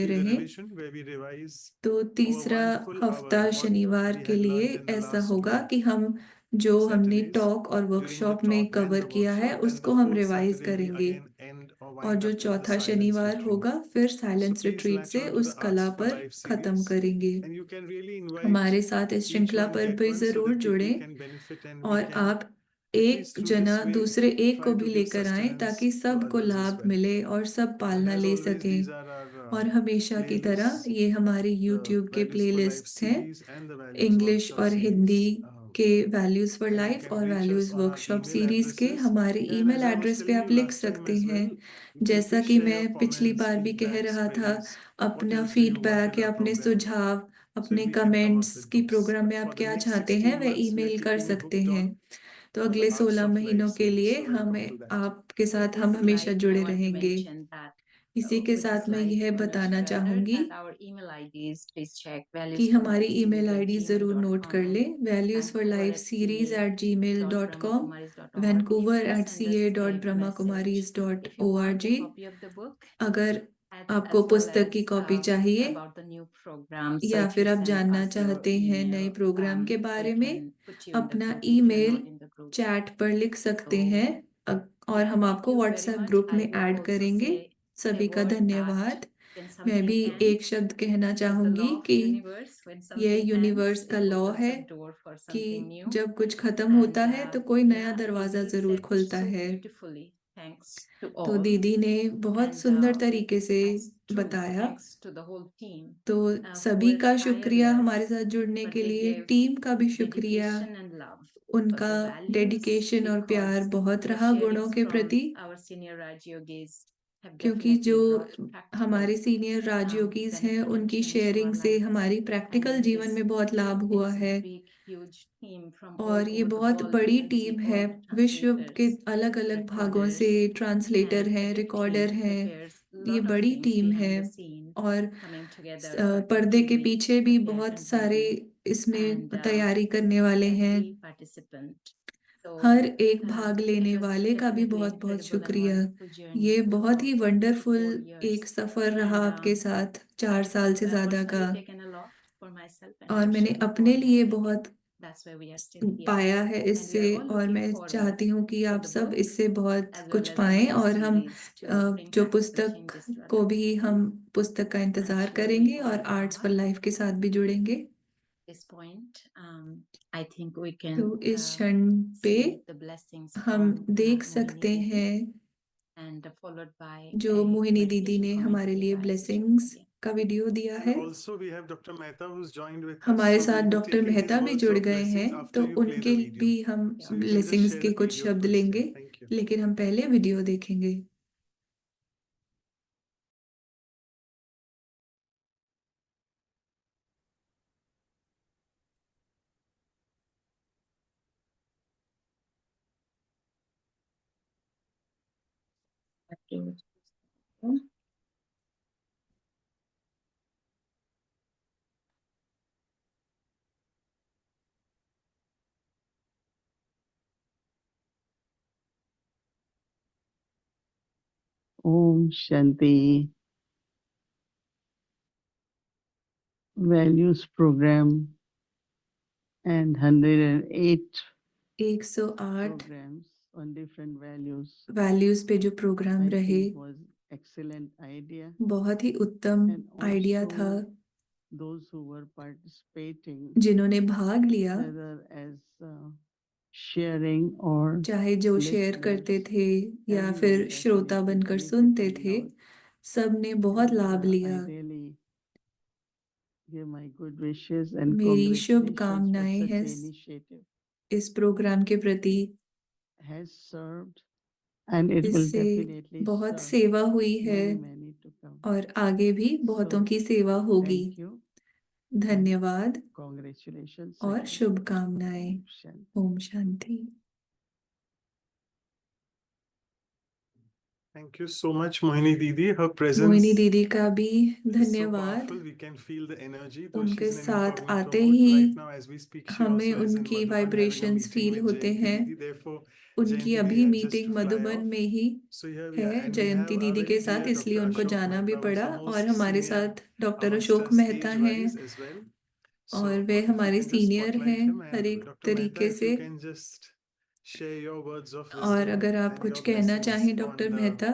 जुड़े be the रहें। revision where we revise तो our तीसरा wonderful, हफ्ता what शनिवार we के had लिए learnt in the ऐसा last होगा 2 कि हम जो हमने Saturdays. टॉक और During the वर्कशॉप में talk and कवर the किया है workshop, and उसको the हम 4th रिवाइज Saturday we करेंगे। again end और जो चौथा शनिवार होगा फिर साइलेंस रिट्रीट से उस कला पर खत्म करेंगे। हमारे साथ इस श्रृंखला पर भी जरूर जुड़ें और आप एक जना दूसरे एक को भी लेकर आए ताकि सबको लाभ मिले और सब पालना ले सकें। और हमेशा की तरह ये हमारी YouTube के प्लेलिस्ट हैं, इंग्लिश और हिंदी के वैल्यूज फॉर लाइफ और वैल्यूज वर्कशॉप सीरीज के हमारे ईमेल एड्रेस पे आप लिख सकते हैं। जैसा कि मैं पिछली बार भी कह रहा था, अपना फीडबैक या अपने सुझाव, अपने कमेंट्स की प्रोग्राम में आप क्या चाहते हैं वह ईमेल कर सकते हैं। तो अगले 16 महीनों के लिए आपके साथ हम हमेशा जुड़े रहेंगे। इसी के साथ मैं यह बताना चाहूंगी कि हमारी ईमेल आईडी जरूर नोट कर लें, valuesforlifeseries@gmail.com, vancouver@ca.brahmakumaris.org। अगर आपको पुस्तक की कॉपी चाहिए या फिर आप जानना चाहते हैं नए प्रोग्राम के बारे में, अपना ईमेल चैट पर लिख सकते हैं और हम आपको व्हाट्सएप ग्रुप में ऐड करेंगे। सभी का धन्यवाद। मैं भी एक शब्द कहना चाहूंगी कि यह यूनिवर्स का लॉ है कि जब कुछ खत्म होता है तो कोई नया दरवाजा जरूर खुलता है। तो दीदी ने बहुत सुंदर तरीके से बताया। तो सभी का शुक्रिया हमारे साथ जुड़ने के लिए, टीम का भी शुक्रिया। उनका डेडिकेशन और प्यार बहुत रहा गुणों के प्रति, क्योंकि जो हमारे सीनियर राजयोगीज हैं उनकी शेयरिंग से हमारी प्रैक्टिकल जीवन में बहुत लाभ हुआ है। और ये बहुत बड़ी टीम है, विश्व के अलग अलग भागों से ट्रांसलेटर हैं, रिकॉर्डर हैं, ये बड़ी टीम है। और पर्दे के पीछे भी बहुत सारे इसमें तैयारी करने वाले हैं। हर एक भाग लेने वाले का भी बहुत बहुत शुक्रिया। ये बहुत ही वंडरफुल एक सफर रहा आपके साथ 4 साल से ज्यादा का, और मैंने अपने लिए बहुत पाया है इससे, और मैं चाहती हूँ कि आप सब इससे बहुत कुछ पाएं। और हम जो पुस्तक को भी हम पुस्तक का इंतजार करेंगे और आर्ट्स फॉर लाइफ के साथ भी जुड़ेंगे। तो इस क्षण पे हम देख सकते हैं जो मोहिनी दीदी ने हमारे लिए ब्लेसिंग्स का वीडियो दिया है। हमारे साथ डॉक्टर मेहता भी जुड़ गए हैं, तो उनके भी हम ब्लेसिंग्स के कुछ शब्द लेंगे, लेकिन हम पहले वीडियो देखेंगे। Om Shanti. Values program and 108 108 programs on different values. Values पे जो प्रोग्राम I रहे, think was excellent idea. बहुत ही उत्तम And आइडिया था। also those who were participating, जिन्होंने भाग लिया, whether as sharing or चाहे जो शेयर करते listeners, थे या everyone फिर श्रोता definitely बनकर सुनते benefited थे, lot. सब ने बहुत And, लाभ लिया। I really give my good wishes and मेरी congratulations for शुभकामनाएं such हैं initiative. इस प्रोग्राम के प्रति। Has served and it will इससे definitely बहुत serve सेवा हुई है many to come. और आगे भी बहुतों So, की सेवा होगी। Thank you. धन्यवाद Congratulations और again. शुभकामनाएं। Om Shanti. Om Shanti. Thank you so much, Mohini Didi. Her Mohini presence दीदी का भी is so धन्यवाद। powerful. We can feel the energy. Though उनके she's in an साथ incognito आते mode he right now as we speak, she हमें also is in उनकी Madhuban having a vibrations meeting feel with होते Jayanti हैं। Didi. Therefore, उनकी Jayanti अभी had just meeting to fly Madhuban off. में ही So here we are, है and we Jayanti have our दीदी very के साथ, dear इसलिए Dr. उनको Ashok जाना भी Mehta, who's पड़ा। the और most हमारे senior साथ doctor amongst Ashok us Mehta हैं, age-wise as well. और So वे if you हमारे can just सीनियर spotlight हैं him, हर and एक Dr. Mehta, तरीके if से। you can just share your words of और wisdom अगर आप and कुछ your कहना blessings चाहें on doctor the Mehta,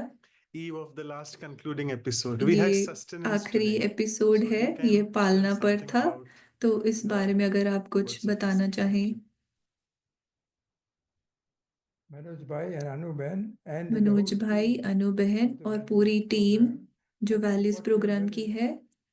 eve of the last concluding episode. We had ये sustenance आखिरी today. एपिसोड So है, you can ये share पालना पर something था, about तो इस the बारे में अगर आप कुछ words of बताना wisdom. चाहें। मनोज भाई और अनु बहन and the मनोज whole भाई, team अनु बहन of the और values पूरी टीम program. जो I think values what you programme done की is है,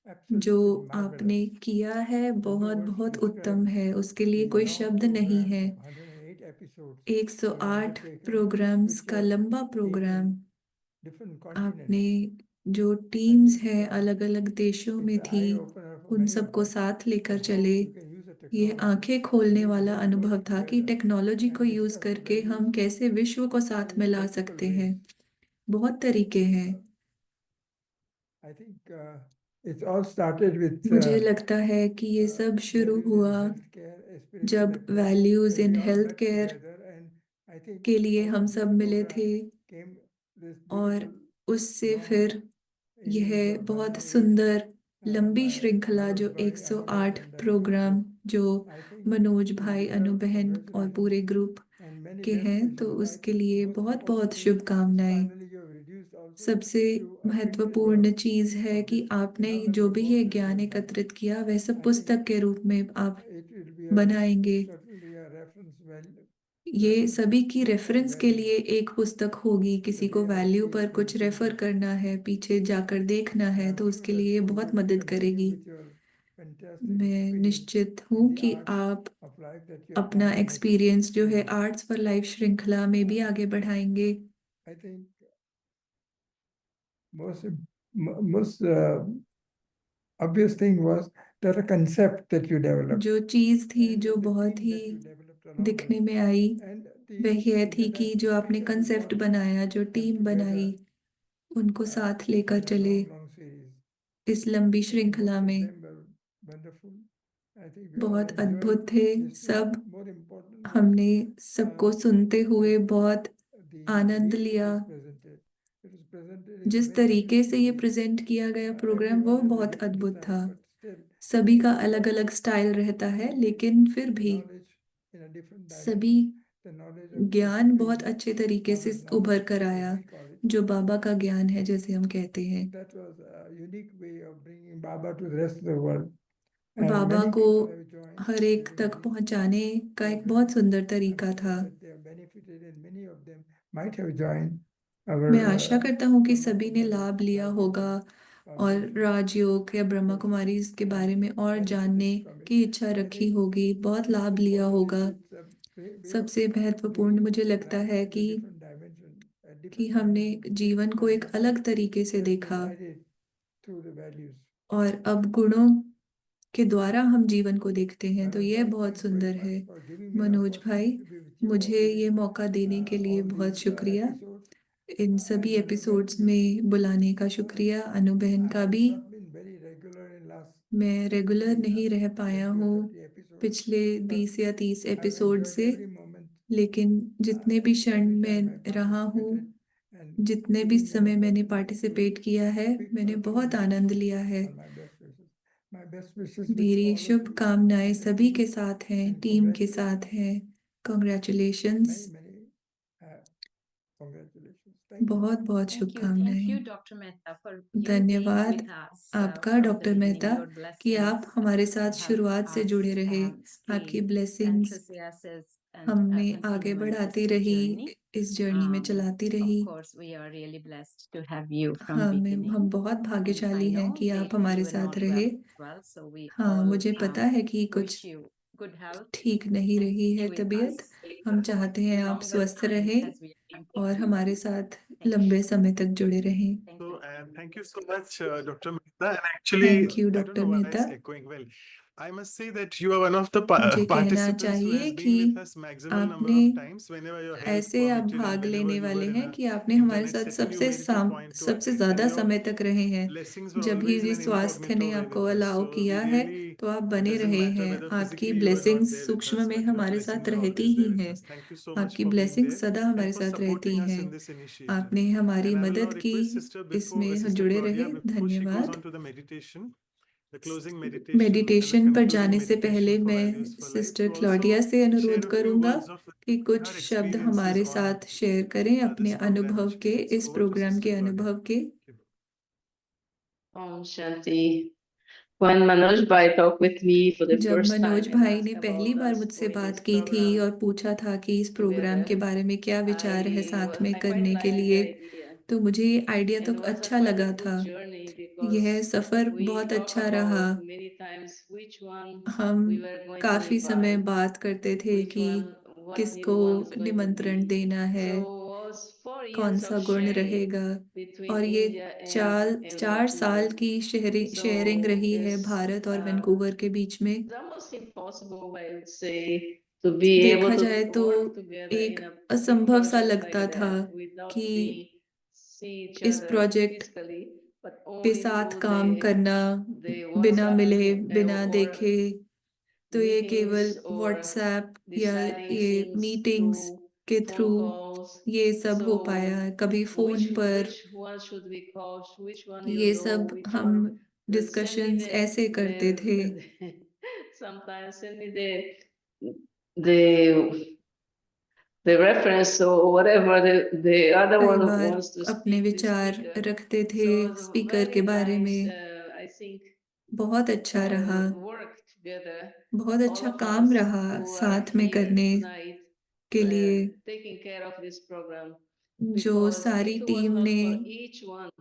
absolutely जो marvelous. आपने किया है, बहुत words to बहुत describe उत्तम है, उसके लिए the कोई long शब्द नहीं program है। of 108 episodes you 108 undertaken, programmes which का was लंबा taken programme in different continents. आपने जो टीम्स think, हैं अलग अलग देशों it's में an थी, eye-opener for उन many of सबको us साथ लेकर on how चले। you can use the ये technology आंखें खोलने make वाला whole अनुभव world था कि together टेक्नोलॉजी and को यूज discuss the करके हम values कैसे विश्व को साथ in में ला multiple सकते ways. हैं। बहुत तरीके हैं। I think it's all started with मुझे लगता है कि ये सब शुरू values in हुआ healthcare, aspiration जब network, values when in we all health met care together, and I think के लिए out हम of this सब मिले program थे, came this और beautiful उससे long फिर यह innings of बहुत 108 सुंदर लंबी by श्रृंखला Manoj जो bhai, Anu 108 bhai and the whole programme group. जो I think मनोज you भाई, अनु deserve बहन और congratulations पूरे ग्रुप and many के best हैं, wishes. तो I उसके think लिए most बहुत बहुत important thing is शुभकामनाएं। finally you have reduced also सबसे to a printed महत्वपूर्ण version चीज है of कि this. आपने In other जो the भी work ये that you ज्ञान have done, एकत्रित किया वह सब I think पुस्तक के रूप में आप it will be a बनाएंगे। certainly a reference value. ये सभी की book on रेफरेंस के values. लिए एक पुस्तक होगी। किसी को Today I वैल्यू see पर it's कुछ been रेफर printed. करना है, पीछे जाकर देखना है, I'm तो sure उसके that लिए you बहुत will मदद continue करेगी। with your fantastic मैं experience निश्चित in हूँ the कि arts आप of life that you are अपना continuing एक्सपीरियंस जो है to- आर्ट्स फॉर लाइफ श्रृंखला में भी आगे बढ़ाएंगे। I think most obvious thing was that a concept that you developed. जो चीज थी and जो the बहुत theme he that you developed along दिखने with- में आई, and वह the यह थी कि जो आपने international कंसेप्ट speakers बनाया, जो come टीम together, बनाई, उनको साथ लेकर in a चले long series. इस लंबी I think श्रृंखला most of में। them were wonderful. I think we all बहुत enjoyed अद्भुत थे listening. सब। More important was, हमने सबको सुनते हुए बहुत the आनंद way it लिया। was presented. It was presented in a जिस very तरीके से ये interesting way. प्रेजेंट किया गया प्रोग्राम, वो Everyone has a बहुत different अद्भुत style, था। but still सभी का it अलग brought अलग स्टाइल रहता है, लेकिन फिर भी knowledge in a different सभी dimension. The knowledge of ज्ञान supreme बहुत अच्छे तरीके से Baba's knowledge, उभर कर as आया, we call it. जो बाबा का ज्ञान है जैसे हम कहते हैं। That was a unique way of bringing Baba to the rest of the world. And Baba many को people have joined. हर एक तक Everybody पहुंचाने का एक program. बहुत सुंदर I'm तरीका sure था। that they have benefited and many of them might have joined our मैं आशा करता हूँ कि Brahma सभी ने Kumaris लाभ लिया Charitable होगा और Foundation राजयोग या ब्रह्मा course कुमारी के and बारे में और benefited जानने from it. की इच्छा I रखी think होगी, बहुत most लाभ लिया important is होगा। it's a way सबसे of महत्वपूर्ण bringing मुझे लगता life है in a कि different dimension, a कि different हमने dimension, जीवन को and एक that अलग तरीके से has been देखा, added through the values. और अब गुणों के द्वारा हम जीवन को देखते हैं, तो Manoj यह bhai, बहुत thanks very सुंदर much है। for giving me the Manoj भाई, opportunity to be with you all मुझे today. ये मौका देने के लिए All बहुत these शुक्रिया। episodes. इन सभी And एपिसोड्स well, में बुलाने का शुक्रिया, अनु बहन I का have भी। not been very regular in last मैं रेगुलर नहीं रह 20 पाया or हूँ 30 episodes, पिछले but 20 या 30 I've एपिसोड enjoyed से, every moment. लेकिन जितने भी क्षण Every मैं time I रहा हूँ, participated and जितने भी giving them समय मैंने opportunity to पार्टिसिपेट किया है, speak मैंने for a few बहुत minutes आनंद लिया है। are my best wishes. My best wishes with मेरी all of you शुभकामनाएं and the सभी team, के साथ हैं, and टीम के साथ congratulations. हैं। Congratulations, Many congratulations. Thank you. बहुत बहुत Thank you, शुभकामनाएं। Dr. Mehta, for you being धन्यवाद with us आपका from the doctor beginning. Mehta Your कि आप blessings हमारे साथ have शुरुआत से जुड़े us रहे। stay आपकी ब्लेसिंग्स enthusiastic and हमें continue आगे in बढ़ाती this रही, journey. इस जर्नी में चलाती रही। Of course, we are really blessed to have you from हम beginning. बहुत And भाग्यशाली I हैं know कि that आप हमारे you are साथ not रहे। well, so we हाँ, all मुझे पता है कि कुछ wish you good health ठीक नहीं and रही है stay with तबीयत। us हम for चाहते हैं आप longer स्वस्थ time रहें as we are और with हमारे you. साथ Thank you. लंबे समय तक जुड़े रहें। Thank So, you. thank you so much, Dr. Mehta. And actually, Thank you, I don't Dr. know why Mehta. it's echoing well. I must say that you are one of the मुझे कहना participants who चाहिए has कि been with us maximum number आपने of times whenever your health ऐसे आप permitted and भाग whenever लेने you वाले were in हैं a कि आपने हमारे internet साथ setting, you सबसे made it a point to सबसे attend. And ज़्यादा your समय तक रहे हैं। blessings were जब भी always in an स्वास्थ्य ने incognito way आपको with us. Allow So we किया है, really, तो आप it बने doesn't रहे matter हैं। whether आपकी physically you are not blessings there with सूक्ष्म us, में but your हमारे साथ blessings are रहती always ही there with हैं। us. Thank you so much आपकी for being ब्लेसिंग्स there सदा and हमारे for साथ रहती supporting us हैं। in this initiative. आपने हमारी And I will now मदद की, request sister before इसमें Sister जुड़े Claudia रहे। before she goes धन्यवाद। on to the meditation. the closing meditation and the meditation पर concluding जाने से meditation पहले for मैं Values for Life sister to Claudia also से share अनुरोध a few करूंगा words of कि कुछ her शब्द experiences हमारे on साथ शेयर करें अपने this program अनुभव के, experience. इस Over to प्रोग्राम Sister के Claudia. अनुभव के। Om Shanti. When Manoj Bhai talked with me for the जब first time मनोज and भाई asked ने पहली about बार us मुझसे doing बात this की थी program और पूछा था कि इस प्रोग्राम के together, बारे में क्या विचार है साथ में I quite करने के liked लिए, the idea. तो मुझे ये आइडिया तो And it was अच्छा quite लगा a था। good journey यह because सफर we बहुत talked अच्छा रहा। about many times which one हम we were going to काफी समय invite, बात करते थे which कि one, what new किसको one is going to निमंत्रण be. देना है, So it was 4 कौन years सा of गुण sharing रहेगा। between और ये India and 4 साल Vancouver. की शेयरिंग So रही है it's भारत और वैंकूवर के बीच में। almost impossible, I would say, to be able देखा to जाए तो work together एक in a big असंभव सा project लगता like था that without कि we see each इस other प्रोजेक्ट physically, but के only साथ through काम करना the बिना WhatsApp मिले, बिना or देखे, तो ये केवल meetings or व्हाट्सएप या deciding ये things मीटिंग्स through के phone थ्रू calls. ये सब हो So पाया है। कभी फोन पर which one should we call? Which one you ये know? सब Which हम one? Send me डिस्कशंस ऐसे करते थे। sometimes send me the reference or whatever the other कई one बार wants to अपने speak, the विचार speaker. रखते थे So it's स्पीकर के very बारे nice, में। I think, बहुत अच्छा रहा, work together. बहुत All अच्छा of काम us रहा who are साथ में here करने tonight, के लिए। taking care of this program. जो Because सारी if it was team not ने for each one,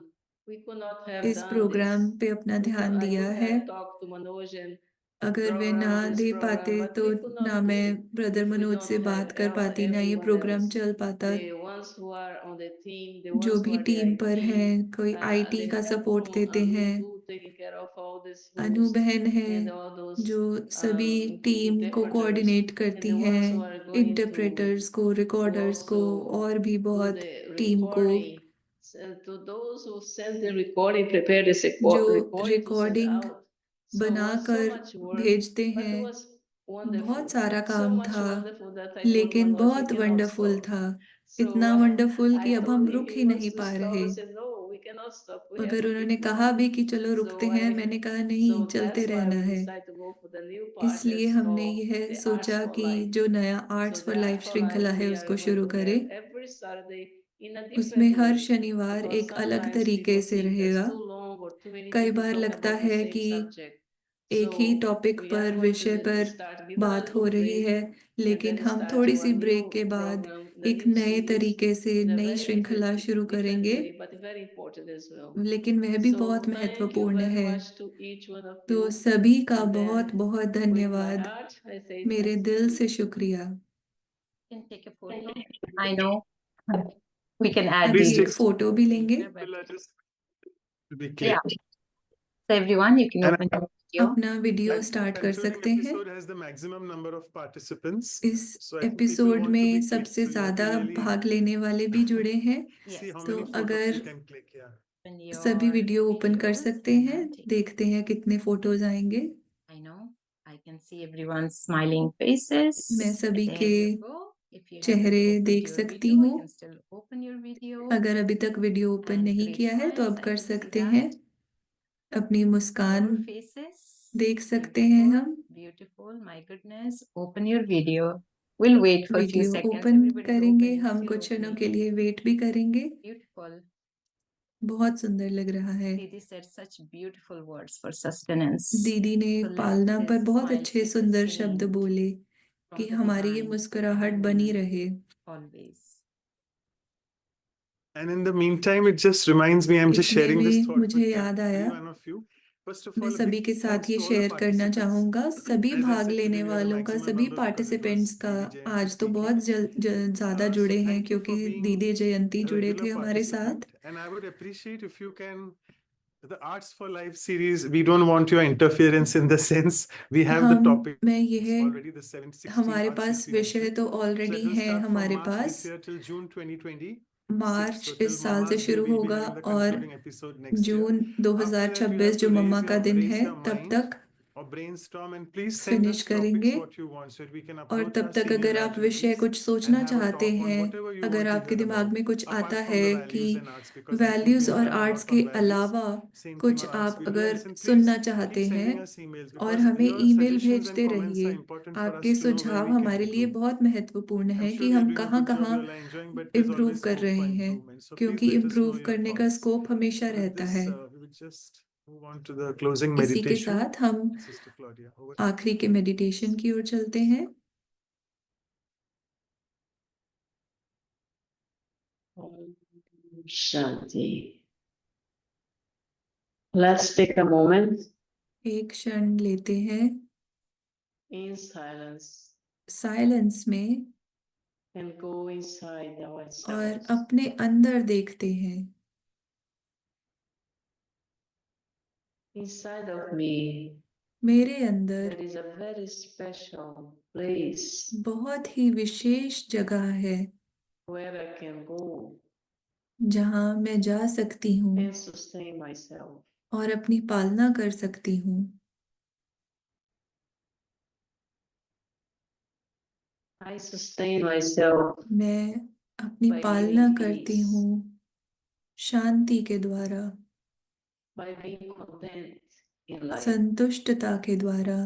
we could not have इस done प्रोग्राम this. पे अपना ध्यान I दिया could है, have talked to Manoj and अगर वे ना program this दे program, पाते but तो we could ना not do मैं it brother if we Manoj don't से have बात कर help पाती, ना ये everyone प्रोग्राम else. चल पाता। The ones who are on the team, the जो ones who भी are टीम the पर IT, हैं, कोई आईटी the का सपोर्ट देते हैं, Anu taking care of all this Anu rules बहन है and all those जो सभी टीम को interpreters कोऑर्डिनेट and करती the हैं, ones who are going to interpreters को, रिकॉर्डर्स को, also और भी do बहुत the टीम को recording. So to those who send the recording, prepare this जो recording to send recording out. So it was so बनाकर much work, भेजते but it हैं। was बहुत wonderful. सारा So काम much था, wonderful that I told लेकिन Manoj we बहुत cannot वंडरफुल stop. था, So इतना वंडरफुल I कि अब हम told him रुक he ही wants नहीं to पा stop. रहे। I said no, we cannot stop. We have अगर to उन्होंने keep कहा going. भी कि चलो रुकते So हैं, मैंने कहा नहीं, so चलते that's why रहना we है। decided to go for the new part इसलिए that's हमने called यह the Arts सोचा for कि Life. जो नया So arts for the life Arts for श्रृंखला Life है we उसको are शुरू going to करें। have every Saturday in a उसमें different हर way. शनिवार Because एक अलग sometimes तरीके people से think that's रहेगा। too long or too many कई people बार talking लगता about the है same कि subject. एक ही So टॉपिक we are पर, going विषय to पर start give a बात हो little रही break है, and लेकिन then हम start थोड़ी to a सी new ब्रेक के बाद program, the एक new नए series तरीके से in a नई very श्रृंखला शुरू different करेंगे, way, but very important as well. लेकिन वह भी So बहुत thank you महत्वपूर्ण very है। much to each one of तो you. सभी का And बहुत then बहुत with my धन्यवाद, heart, I say मेरे thank दिल you. से शुक्रिया। Can take a photo. I know. We can add अभी Please the एक take फोटो भी लेंगे। picture, but just to be clear. yeah. So everyone, you can And open your video. अपना video I think start the कर concluding सकते हैं। episode has the maximum number of participants. इस So I think people episode want to में be quick. सबसे So you have to ज्यादा really भाग लेने वाले भी जुड़े हैं, see how तो many photos अगर you can click. Yeah. Open सभी your वीडियो ओपन कर videos सकते and हैं, take- देखते हैं कितने फोटोज आएंगे। I know. I can see everyone's smiling faces. मैं सभी There के you go. If you haven't चेहरे opened देख your सकती video, हूँ। you can still open your video. अगर अभी तक वीडियो ओपन And नहीं great किया है तो smiles, अब I कर can see सकते that. हैं। अपनी मुस्कान Our faces. देख सकते हैं Beautiful, हम। beautiful. My goodness. Open your video. We'll wait for a few video seconds. Open Everybody is करेंगे, opening, हम still कुछ क्षणों opening. के लिए वेट भी करेंगे। Beautiful. बहुत सुंदर लग रहा है। Didi said such beautiful words for sustenance. दीदी ने So let पालना पर this बहुत smile अच्छे keep सुंदर continuing शब्द बोले from कि the हमारी ये divine मुस्कुराहट and बनी woman रहे। always. And in the meantime, it just reminds me, I'm just इतने sharing this में thought मुझे with याद आया, every one of you. First of मैं all, a सभी big के साथ thanks ये to all the शेयर करना participants. चाहूंगा, सभी As I भाग said लेने today, we had a वालों का, maximum सभी number because it was participants का। Didi Jayanti आज तो speaking. बहुत ज्यादा So जुड़े हैं thank you क्योंकि for being दीदी जयंती a जुड़े regular थे हमारे साथ। participant. And I would appreciate if you can, the Arts for Life series, we don't want your interference in the sense we have the topic मैं यह already, the 716 हमारे arts pass which we विषय mentioned. तो So already it will हैं start from हमारे March pass. this year till June 2020. March So इस till साल से Mama's Day, शुरू we'll be होगा having the और concluding episode next year. June After that, you 2026 have जो to मम्मा raise का दिन raise है, your तब mind तक फिनिश करेंगे। और तब तक अगर आप विषय कुछ सोचना चाहते हैं, अगर आपके दिमाग में कुछ आता है कि वैल्यूज और आर्ट्स के अलावा कुछ आप अगर सुनना चाहते हैं, और हमें ईमेल भेजते रहिए। आपके सुझाव हमारे लिए बहुत महत्वपूर्ण है कि हम कहाँ कहाँ इम्प्रूव कर रहे हैं, क्योंकि इम्प्रूव करने का स्कोप हमेशा रहता है। इसी के साथ हम आखिरी के मेडिटेशन की ओर चलते हैं। Shanti. Let's take a moment एक क्षण लेते हैं in silence साइलेंस में and go inside और ourselves. अपने अंदर देखते हैं। Inside of me, मेरे अंदर there is a very special place बहुत ही विशेष जगह है where I can go जहाँ मैं जा सकती हूँ and sustain myself. और अपनी पालना कर सकती हूँ। I sustain myself मैं अपनी by पालना giving करती peace, हूँ शांति के द्वारा, by being content in life. संतुष्टता के द्वारा।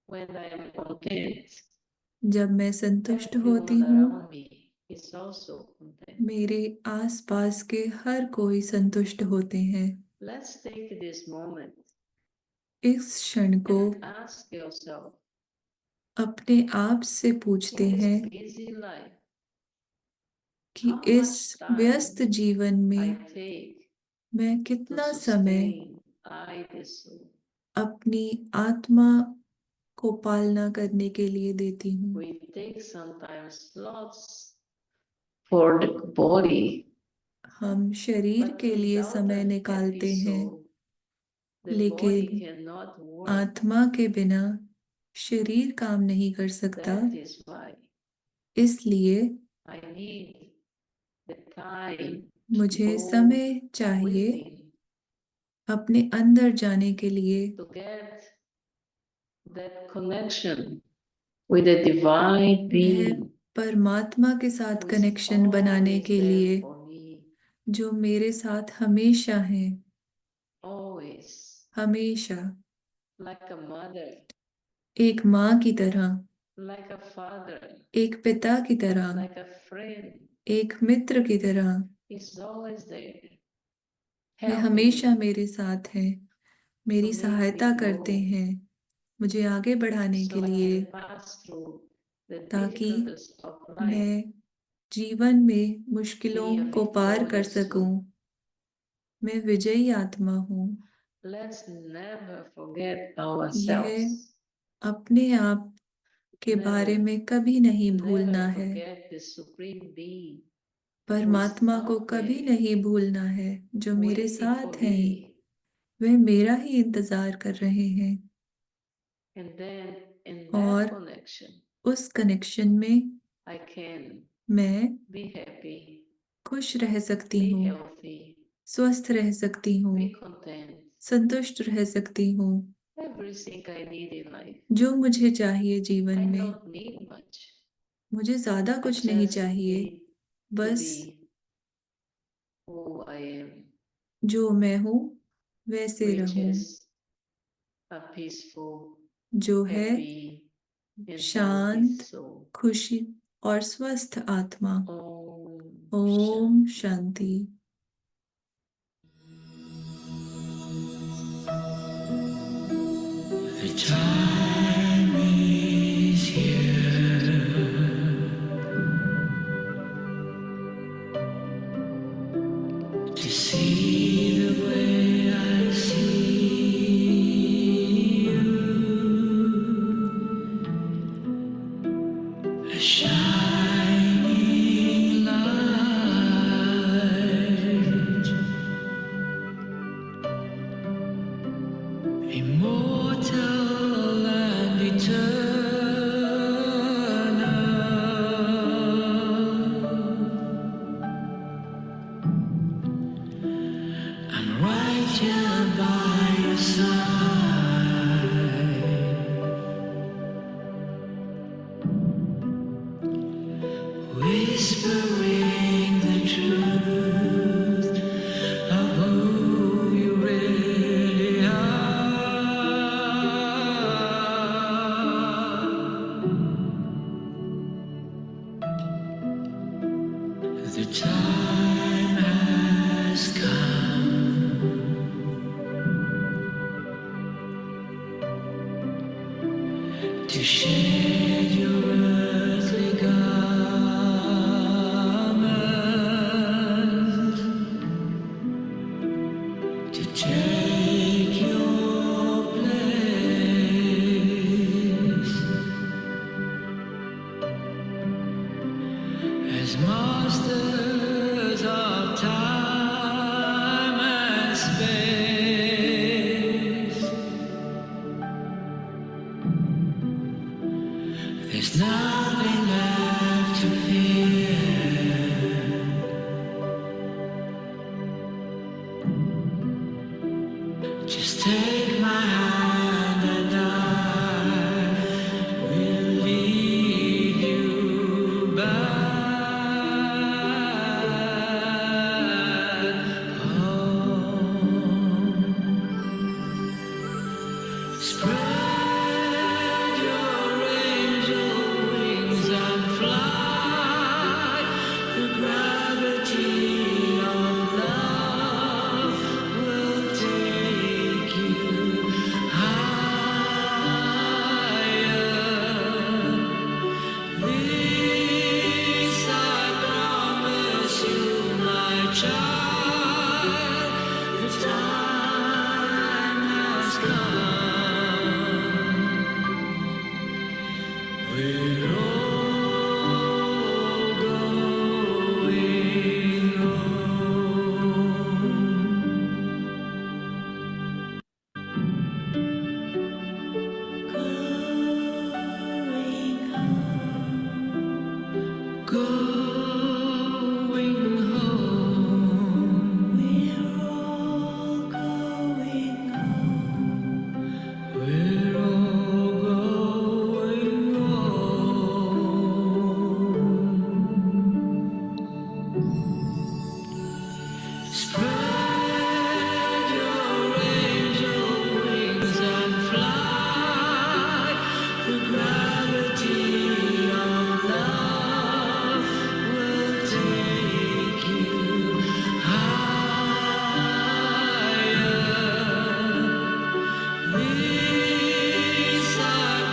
When I am content, जब मैं संतुष्ट होती everyone हूँ, around me is also content. मेरे आसपास के हर कोई संतुष्ट होते हैं। Let's take this moment इस क्षण को and ask yourself, अपने आप से पूछते in हैं this busy life, कि how इस much time व्यस्त जीवन I में take मैं to कितना समय sustain I the soul. अपनी आत्मा को पालना करने के लिए देती हूँ। We take sometimes lots for the body, हम शरीर but के लिए without समय a निकालते happy हैं, soul, the body लेकिन cannot work. आत्मा के बिना शरीर काम नहीं कर सकता। That is why इसलिए I need the time to मुझे go समय चाहिए within अपने अंदर जाने के लिए, to get that connection with the divine वह being परमात्मा के साथ who is कनेक्शन बनाने always के there लिए, for me, जो मेरे साथ हमेशा है, always, हमेशा। like a mother, एक माँ की तरह, like a father, एक पिता की तरह, like a friend, एक मित्र की तरह। is always there, way helping हमेशा me मेरे साथ हैं, मेरी to make सहायता me करते grow, हैं मुझे आगे बढ़ाने so के I लिए, can pass through the ताकि difficulties of life, मैं जीवन में be मुश्किलों a को पार कर victorious सकूं। soul. मैं विजयी आत्मा हूँ। Let's never forget यह ourselves. अपने आप के बारे Never, में कभी नहीं भूलना never है। forget the supreme being परमात्मा who is को out कभी there नहीं भूलना है, जो मेरे waiting साथ for हैं। me. वह मेरा ही इंतजार कर रहे हैं। And then in और that connection, उस कनेक्शन में I can मैं be happy, खुश रह सकती be हूँ, healthy, स्वस्थ रह सकती हूँ, be content. संतुष्ट रह सकती हूँ। Everything I need in life. जो मुझे चाहिए जीवन I में, don't need much. मुझे ज्यादा I कुछ नहीं just चाहिए, need to बस be who I am, जो मैं हूँ वैसे which रहूं, is a peaceful, जो है happy, and healthy शांत, soul. खुशी और स्वस्थ आत्मा। Om Om Shanti. Shanti. The time is here to see the way I see you, a shining light, immortal and eternal. I'm right here by your to shed your earthly garment, to take your place as masters of time and space. There's nothing left to fear. Just take my hand and I will lead you back home. Spread your angel wings and fly. The gravity of love will take you higher. This I promise you, my child. The time has come. We're all going home. Going home. We're all going home. We're all going home. Spread your angel wings and fly. The gravity of love will take you higher. This I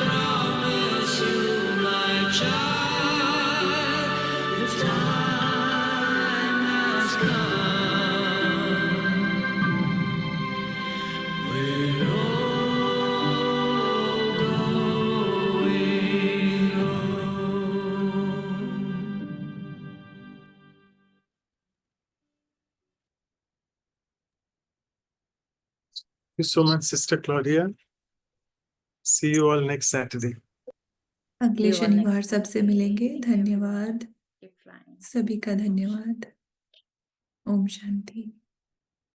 promise you, my child. The time has come. We're all going home. Thank you so much, Sister Claudia. See you all next Saturday. अगले You all शनिवार next सबसे Saturday. मिलेंगे। Everyone, धन्यवाद keep flying. सभी का, धन्यवाद। ओम शांति।